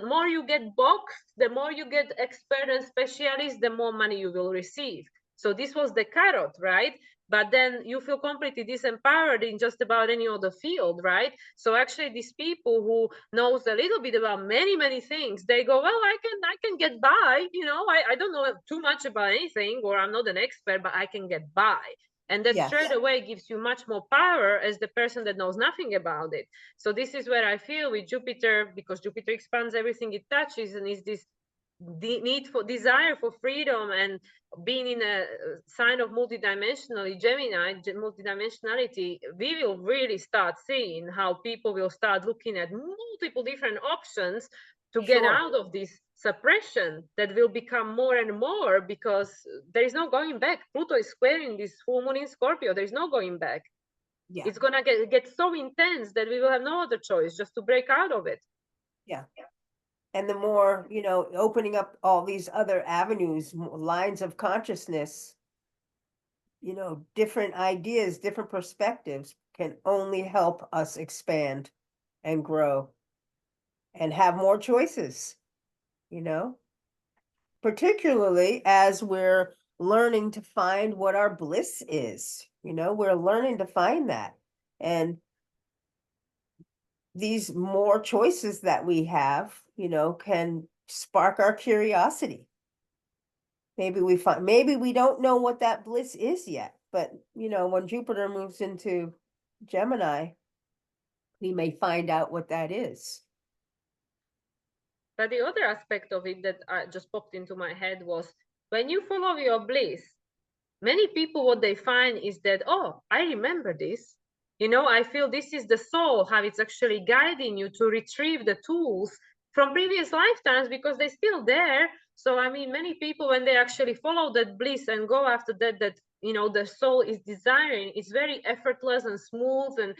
more you get boxed, the more you get expert and specialist, the more money you will receive. So this was the carrot, right? But then you feel completely disempowered in just about any other field, right? So actually these people who knows a little bit about many things, they go, well, I can get by, I don't know too much about anything, or I'm not an expert, but I can get by. And that straight away gives you much more power as the person that knows nothing about it. So this is where I feel with Jupiter, because Jupiter expands everything it touches, and is this the need for desire for freedom, and being in a sign of multidimensionality, we will really start seeing how people will start looking at multiple different options to get out of this suppression that will become more and more, because there is no going back. Pluto is squaring this full moon in Scorpio. There is no going back. It's gonna get so intense that we will have no other choice just to break out of it. And the more, opening up all these other avenues, lines of consciousness, different ideas, different perspectives can only help us expand and grow and have more choices, particularly as we're learning to find what our bliss is, we're learning to find that. And these more choices that we have, can spark our curiosity. Maybe we don't know what that bliss is yet, but when Jupiter moves into Gemini, we may find out what that is. But the other aspect of it that just popped into my head was, when you follow your bliss, many people, what they find is that, oh, I remember this. I feel this is the soul, how it's actually guiding you to retrieve the tools from previous lifetimes, because they're still there. So, I mean, many people, when they actually follow that bliss and go after that the soul is desiring, it's very effortless and smooth. And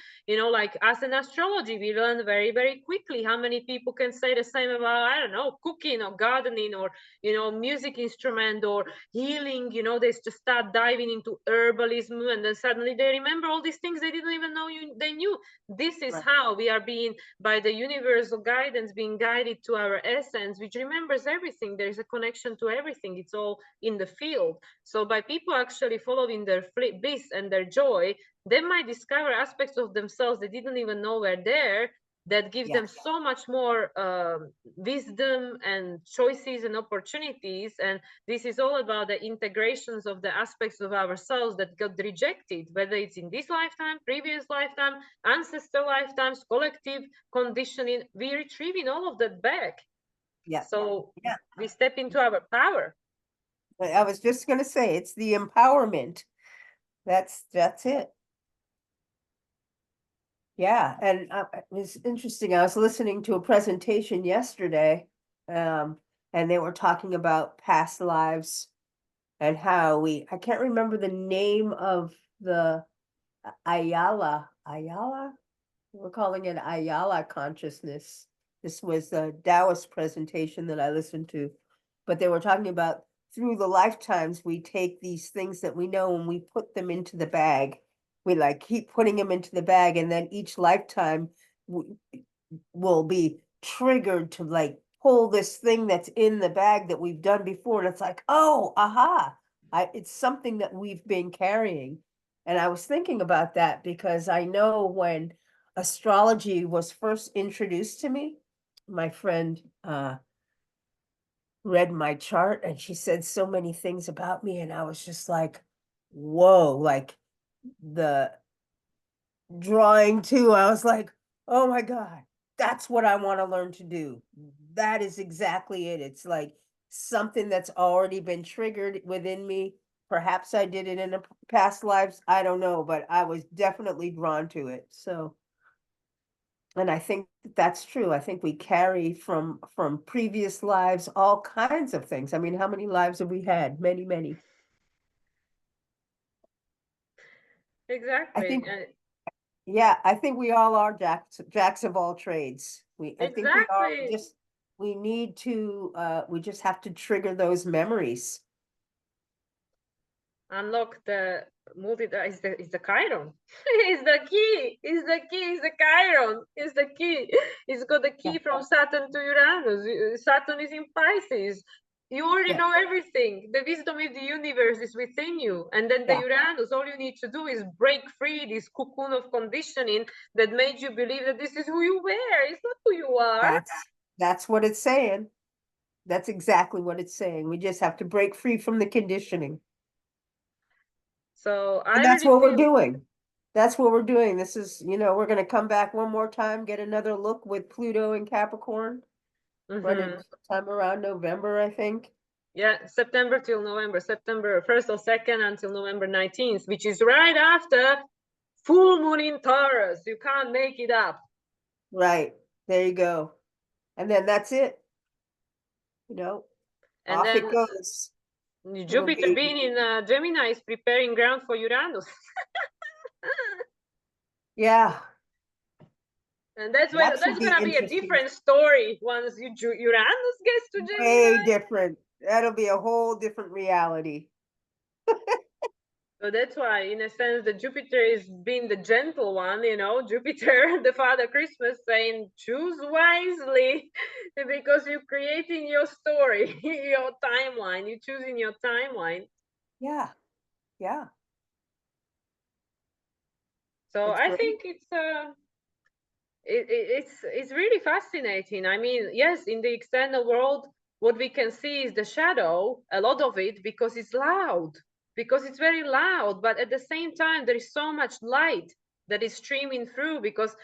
like as an astrology, we learn very quickly. How many people can say the same about, I don't know, cooking or gardening, or music instrument, or healing? They just start diving into herbalism, and then suddenly they remember all these things they didn't even know they knew. This is how we are being, by the universal guidance, being guided to our essence, which remembers everything. There is a connection to everything. It's all in the field. So by people actually following their bliss and their joy, they might discover aspects of themselves they didn't even know were there, that gives them so much more wisdom and choices and opportunities. And this is all about the integrations of the aspects of ourselves that got rejected, whether it's in this lifetime, previous lifetime, ancestor lifetimes, collective conditioning. We're retrieving all of that back. Yeah. So Yeah. we step into our power. I was just gonna say, it's the empowerment. That's it. Yeah, and it's interesting. I was listening to a presentation yesterday, and they were talking about past lives and how I can't remember the name of the Ayala, we're calling it Ayala Consciousness. This was a Taoist presentation that I listened to, but they were talking about through the lifetimes, we take these things that we know and we put them into the bag. We like keep putting them into the bag, and then each lifetime will be triggered to like pull this thing that's in the bag that we've done before. And it's like, oh, aha, it's something that we've been carrying. And I was thinking about that because I know when astrology was first introduced to me, my friend read my chart and she said so many things about me. And I was just like, whoa, like the drawing too. I was like, oh my God, that's what I want to learn to do. That is exactly it. It's like something that's already been triggered within me. Perhaps I did it in a past lives. I don't know, but I was definitely drawn to it. So, and I think that's true. I think we carry from previous lives all kinds of things. I mean, how many lives have we had? Many, many. I Exactly. think yeah, I think we all are jacks of all trades. I think we are Exactly. we just have to trigger those memories. Unlock the multi is the Chiron. Is the key. Is the key. Is the Chiron. Is the key. It's got the key Yeah. from Saturn to Uranus. Saturn is in Pisces. You already Yeah. know everything. The wisdom of the universe is within you. And then the Yeah. Uranus, all you need to do is break free this cocoon of conditioning that made you believe that this is who you were. It's not who you are. That's what it's saying. That's exactly what it's saying. We just have to break free from the conditioning. So And I that's really what we're feel doing. That's what we're doing. This is, we're going to come back one more time, get another look with Pluto and Capricorn, running sometime around November, I think. Yeah, September till November, September 1st or 2nd until November 19th, which is right after full moon in Taurus. You can't make it up. Right. There you go. And then that's it. And Off it then goes. It'll Jupiter be, being in Gemini is preparing ground for Uranus. yeah, And that's that should be going to be a interesting. different story once Uranus gets to Way Gemini. different. That'll be a whole different reality. So that's why, in a sense, the Jupiter is being the gentle one, Jupiter, the Father Christmas, saying, choose wisely, because you're creating your story, your timeline, you're choosing your timeline. Yeah. Yeah. So It's I great. think it's really fascinating. I mean, yes, in the external world, what we can see is the shadow, a lot of it, because it's loud, because it's very loud. But at the same time, there is so much light that is streaming through, because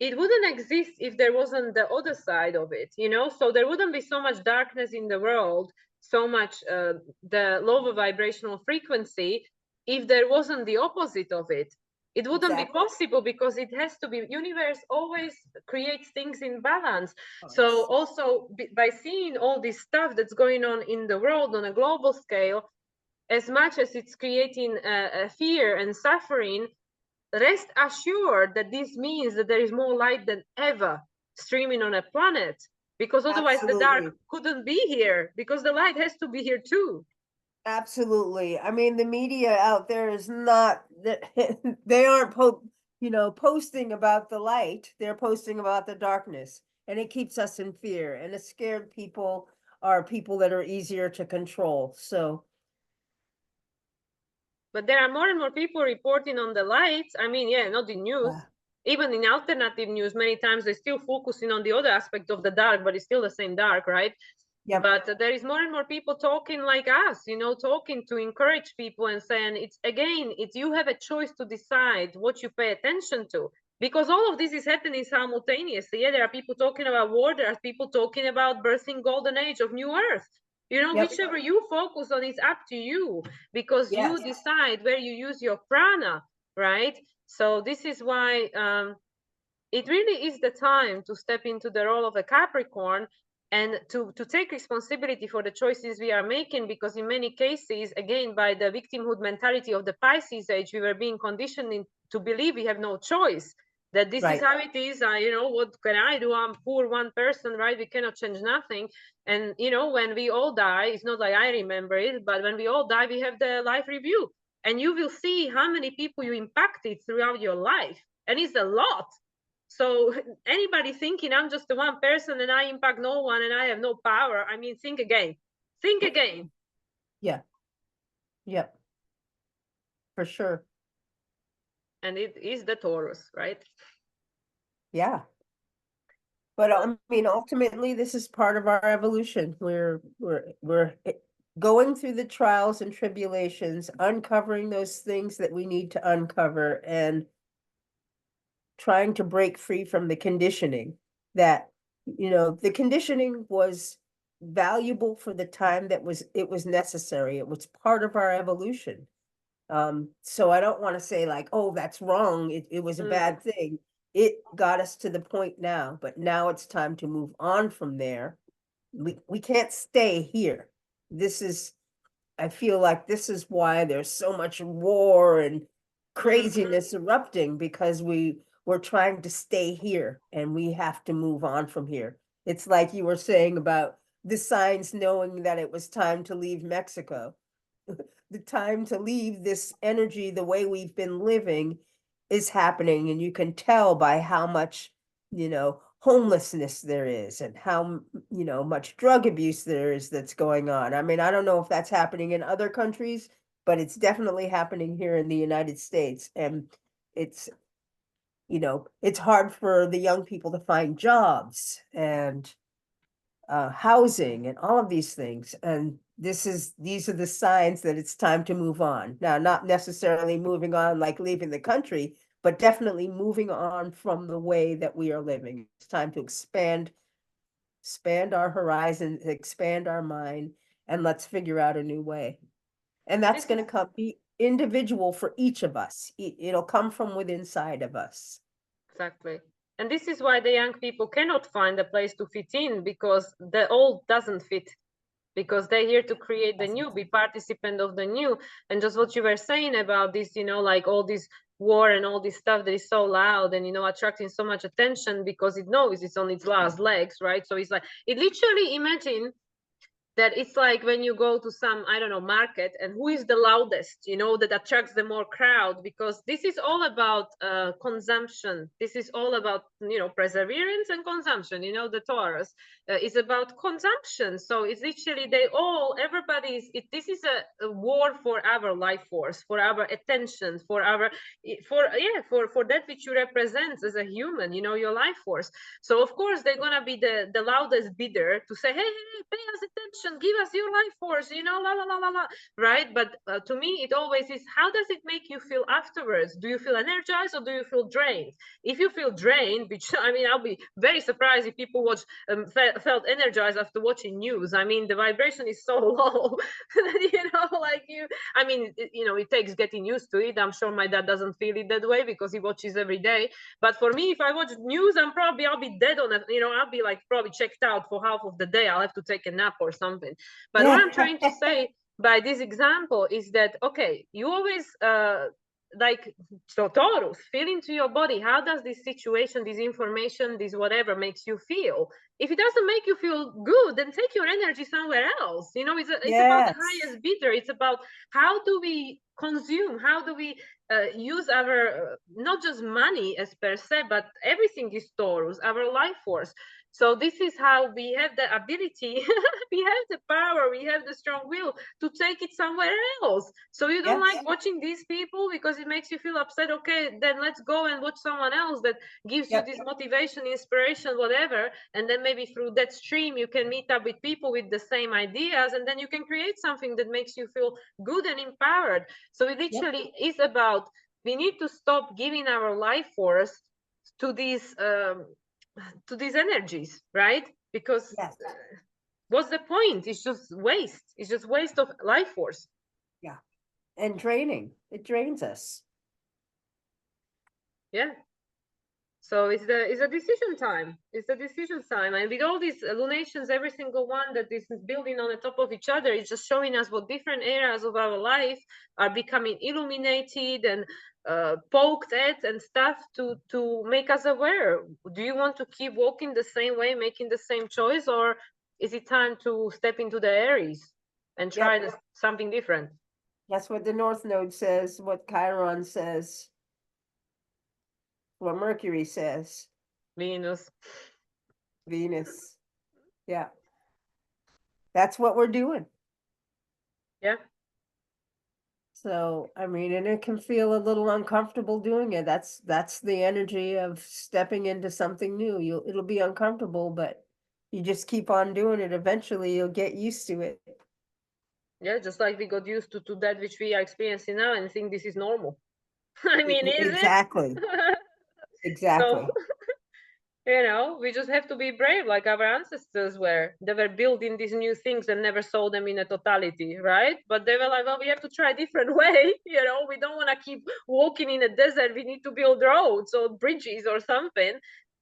it wouldn't exist if there wasn't the other side of it, so there wouldn't be so much darkness in the world, so much the lower vibrational frequency, if there wasn't the opposite of it. It wouldn't be possible, because it has to be, universe always creates things in balance. So also by seeing all this stuff that's going on in the world on a global scale, as much as it's creating fear and suffering, rest assured that this means that there is more light than ever streaming on a planet, because otherwise the dark couldn't be here, because the light has to be here too. Absolutely. I mean, the media out there is not that they aren't posting about the light. They're posting about the darkness, and it keeps us in fear. And the scared people are people that are easier to control. So, but there are more and more people reporting on the lights. I mean, yeah, not in news. Even in alternative news, many times they're still focusing on the other aspect of the dark, but it's still the same dark, right? Yep. But there is more and more people talking like us, talking to encourage people and saying, it's you have a choice to decide what you pay attention to. because all of this is happening simultaneously. Yeah, there are people talking about war, there are people talking about birthing golden age of new earth. You know, whichever you focus on is up to you, because you decide where you use your prana, right? So this is why it really is the time to step into the role of a Capricorn and to take responsibility for the choices we are making, because in many cases, again, by the victimhood mentality of the Pisces age, we were being conditioned to believe we have no choice, that this is how it is. You know, what can I do? I'm poor one person, right? We cannot change nothing. And, you know, when we all die, it's not like I remember it, but when we all die, we have the life review. And you will see how many people you impacted throughout your life. And it's a lot. So anybody thinking I'm just the one person and I impact no one and I have no power, I mean, think again. Think again. Yeah. Yep. For sure. And it is the Taurus, right? Yeah. But I mean, ultimately, this is part of our evolution. We're going through the trials and tribulations, uncovering those things that we need to uncover, and trying to break free from the conditioning that, you know, the conditioning was valuable for the time that it was necessary. It was part of our evolution. So I don't want to say like, oh, that's wrong. It was a bad thing. It got us to the point now, but now it's time to move on from there. We can't stay here. I feel like this is why there's so much war and craziness erupting, because we're trying to stay here and we have to move on from here. It's like you were saying about the signs knowing that it was time to leave Mexico. The time to leave this energy, the way we've been living, is happening. And you can tell by how much, you know, homelessness there is and how, you know, much drug abuse there is that's going on. I mean, I don't know if that's happening in other countries, but it's definitely happening here in the United States. And it's, you know, it's hard for the young people to find jobs and housing and all of these things. And these are the signs that it's time to move on. Now, not necessarily moving on like leaving the country, but definitely moving on from the way that we are living. It's time to expand our horizon, expand our mind, and let's figure out a new way. And that's going to be individual for each of us. It'll come from within inside of us. Exactly. And this is why the young people cannot find a place to fit in, because the old doesn't fit, because they're here to create the new, be participant of the new. And just what you were saying about this, you know, like all this war and all this stuff that is so loud and, you know, attracting so much attention because it knows it's on its last legs, right? So it's like, it literally, imagine that it's like when you go to some, I don't know, market, and who is the loudest, you know, that attracts the more crowd, because this is all about consumption. This is all about, you know, perseverance and consumption. You know, the Taurus is about consumption. So it's literally this is a war for our life force, for our attention, for that which you represent as a human, you know, your life force. So of course they're gonna be the loudest bidder to say, hey, pay us attention, give us your life force, you know, la la la la la, right? But to me, it always is, how does it make you feel afterwards? Do you feel energized or do you feel drained? If you feel drained, which I mean, I'll be very surprised if people felt energized after watching news. I mean, the vibration is so low, you know, like I mean, you know, it takes getting used to it. I'm sure my dad doesn't feel it that way because he watches every day. But for me, if I watch news, I'll be dead on it. You know, I'll be like probably checked out for half of the day. I'll have to take a nap or something. But what I'm trying to say by this example is that, okay, you always like, so Taurus, feel into your body. How does this situation, this information, this whatever makes you feel? If it doesn't make you feel good, then take your energy somewhere else. You know, it's about the highest bidder. It's about how do we consume, how do we use our not just money as per se, but everything is Taurus, our life force. So this is how we have the ability, we have the power, we have the strong will to take it somewhere else. So you don't like watching these people because it makes you feel upset. Okay, then let's go and watch someone else that gives you this motivation, inspiration, whatever. And then maybe through that stream, you can meet up with people with the same ideas, and then you can create something that makes you feel good and empowered. So it literally is about, we need to stop giving our life force to these energies, right? Because Yes. what's the point? It's just waste. It's just waste of life force. Yeah. And draining. It drains us. Yeah. So it's a decision time. It's a decision time, and with all these lunations, every single one that is building on the top of each other, it's just showing us what different areas of our life are becoming illuminated and poked at and stuff to make us aware. Do you want to keep walking the same way, making the same choice, or is it time to step into the Aries and try something different? That's what the North Node says, what Chiron says, what Mercury says, Venus. Venus. Yeah. That's what we're doing. Yeah. So, I mean, and it can feel a little uncomfortable doing it. That's the energy of stepping into something new. It'll be uncomfortable, but you just keep on doing it. Eventually you'll get used to it. Yeah, just like we got used to that which we are experiencing now and think this is normal. I mean, is Exactly. it? Exactly. So, you know, we just have to be brave like our ancestors were. They were building these new things and never saw them in a totality, right? But they were like, well, we have to try a different way. You know, we don't want to keep walking in a desert. We need to build roads or bridges or something.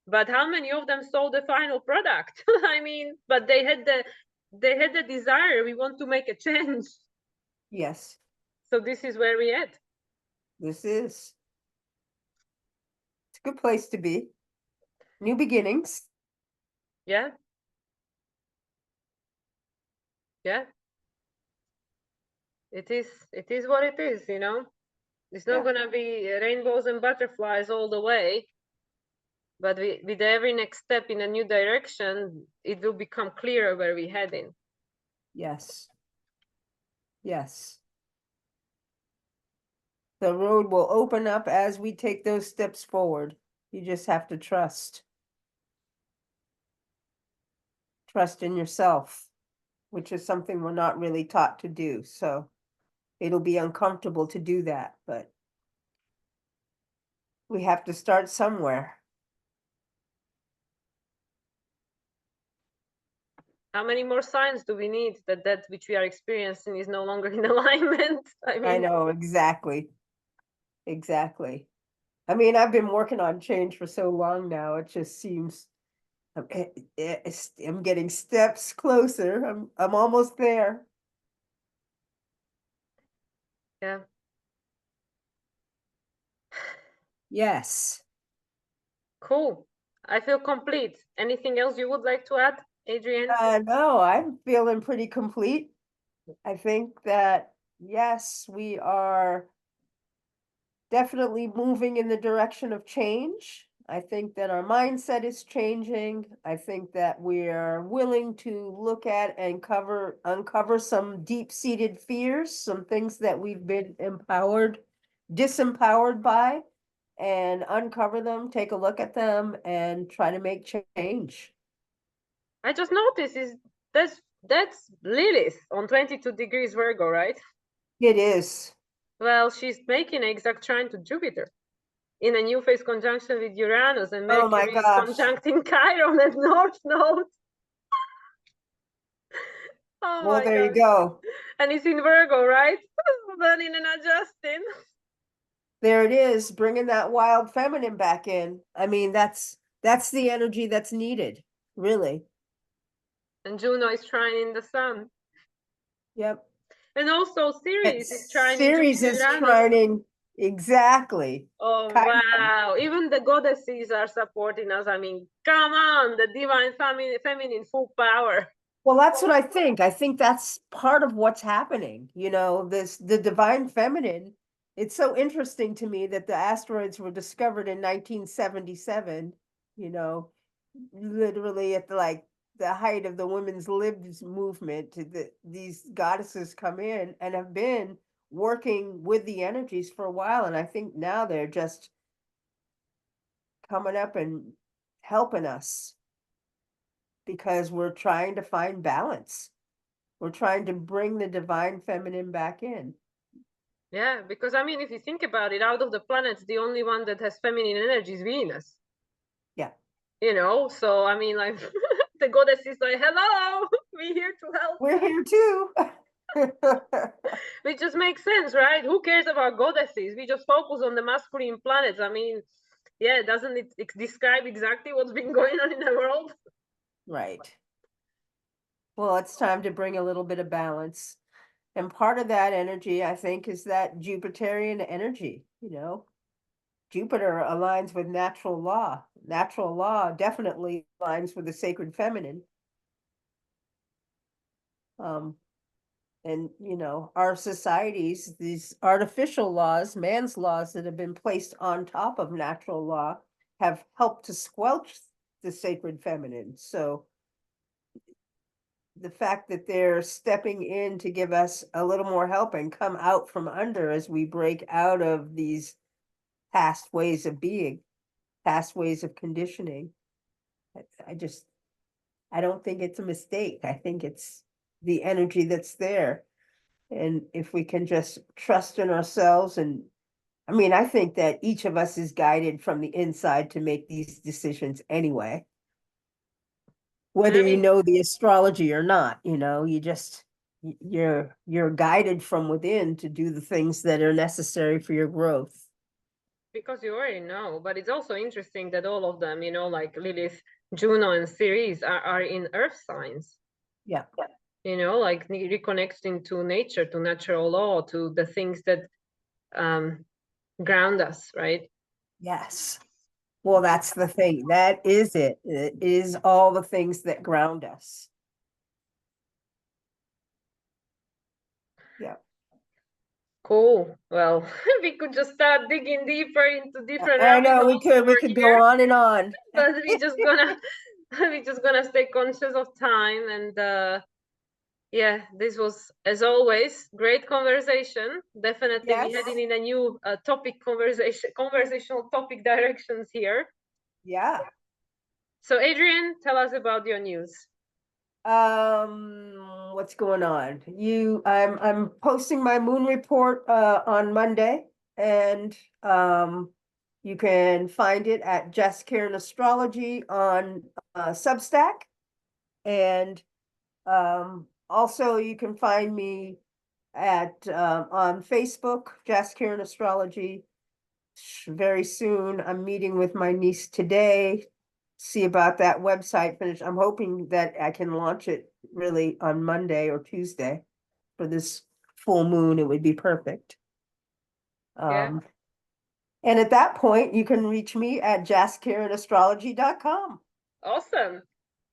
But how many of them saw the final product? I mean, but they had the desire. We want to make a change. Yes, So this is where we at. this is. It's a good place to be. New beginnings. Yeah. Yeah. It is what it is, you know. It's not Yeah. gonna be rainbows and butterflies all the way, but with every next step in a new direction, it will become clearer where we're heading. Yes. Yes. The road will open up as we take those steps forward. You just have to trust. Trust in yourself, which is something we're not really taught to do. So it'll be uncomfortable to do that, but we have to start somewhere. How many more signs do we need that that which we are experiencing is no longer in alignment? I I mean, know, exactly. Exactly. I mean, I've been working on change for so long now. It just seems I'm getting steps closer. I'm almost there. yeah. Yes. Cool. I feel complete. Anything else you would like to add, Adrienne? No, I'm feeling pretty complete. I think that, yes, we are definitely moving in the direction of change. I think that our mindset is changing. I think that we're willing to look at and uncover some deep-seated fears, some things that we've been disempowered by, and uncover them, take a look at them, and try to make change. I just noticed is that's Lilith on 22 degrees Virgo, right? It is. Well, she's making an exact trine to Jupiter in a new phase conjunction with Uranus, and Oh my Mercury is gosh. conjuncting Chiron at North Node. Oh Well, my there you God. go. And it's in Virgo, right? Learning and adjusting. There it is, bringing that wild feminine back in. I mean, that's the energy that's needed, really. And Juno is trining the Sun. Yep. And also That Ceres is trining series is Uranus. trining exactly. Oh, Chiron. wow. Even the goddesses are supporting us. I mean, come on, the divine feminine full power. Well, that's what I think. I think that's part of what's happening. The divine feminine. It's so interesting to me that the asteroids were discovered in 1977, literally at the height of the women's libs movement. These goddesses come in and have been working with the energies for a while. And I think now they're just coming up and helping us because we're trying to find balance. We're trying to bring the divine feminine back in. Yeah, because I mean, if you think about it, out of the planets, the only one that has feminine energy is Venus. Yeah. You know, so I mean, like the goddess is like, hello, we're here to help. We're here too. Which just makes sense, right? Who cares about goddesses? We just focus on the masculine planets. I mean, yeah, doesn't it describe exactly what's been going on in the world? Right. Well, it's time to bring a little bit of balance. And part of that energy, I think, is that Jupiterian energy, you know. Jupiter aligns with natural law. Natural law definitely aligns with the sacred feminine. And, you know, our societies, these artificial laws, man's laws that have been placed on top of natural law, have helped to squelch the sacred feminine. So the fact that they're stepping in to give us a little more help and come out from under as we break out of these past ways of being, past ways of conditioning. I don't think it's a mistake. I think it's the energy that's there. And if we can just trust in ourselves, and I mean, I think that each of us is guided from the inside to make these decisions anyway. Whether you know the astrology or not, you know, you're guided from within to do the things that are necessary for your growth. Because you already know, but it's also interesting that all of them, you know, like Lilith, Juno, and Ceres are in earth signs. Yeah. You know, like reconnecting to nature, to natural law, to the things that ground us, right? Yes. Well, that's the thing. That is it. It is all the things that ground us. Yeah. Cool. Well, we could just start digging deeper into different I know rabbit we holes could over go here, on and on. but we just gonna we just gonna stay conscious of time. And yeah, this was, as always, great conversation. Definitely Yes. we heading in a new conversational topic directions here. Yeah. So Adrienne, tell us about your news. What's going on? I'm posting my moon report on Monday, and you can find it at Jess Karen Astrology on Substack. And also you can find me at on Facebook, Jess Karen Astrology. Very soon. I'm meeting with my niece today, see about that website finish. I'm hoping that I can launch it really on Monday or Tuesday for this full moon. It would be perfect. Yeah. And at that point, you can reach me at jazzkarinastrology.com. Awesome.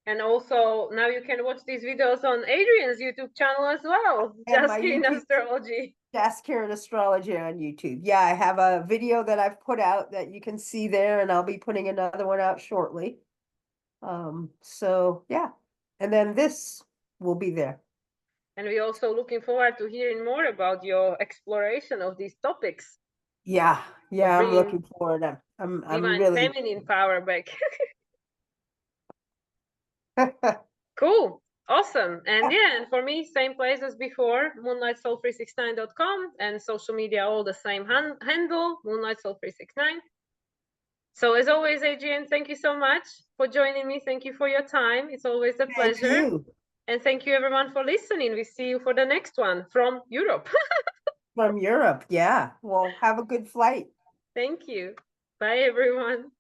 And also now you can watch these videos on Adrienne's YouTube channel as well. And Just my Kidding YouTube Astrology. Jazz Karen Astrology on YouTube. Yeah, I have a video that I've put out that you can see there, and I'll be putting another one out shortly. So yeah, and then this will be there. And we're also looking forward to hearing more about your exploration of these topics. Yeah, I'm looking forward. I'm Divine really feminine power back. Cool. Awesome. And yeah, and for me, same place as before, moonlightsoul369.com, and social media, all the same handle, moonlightsoul369. So as always, Adrienne, thank you so much for joining me. Thank you for your time. It's always a pleasure. Thank you. And thank you everyone for listening. We see you for the next one from Europe. From Europe, yeah. Well, have a good flight. Thank you. Bye, everyone.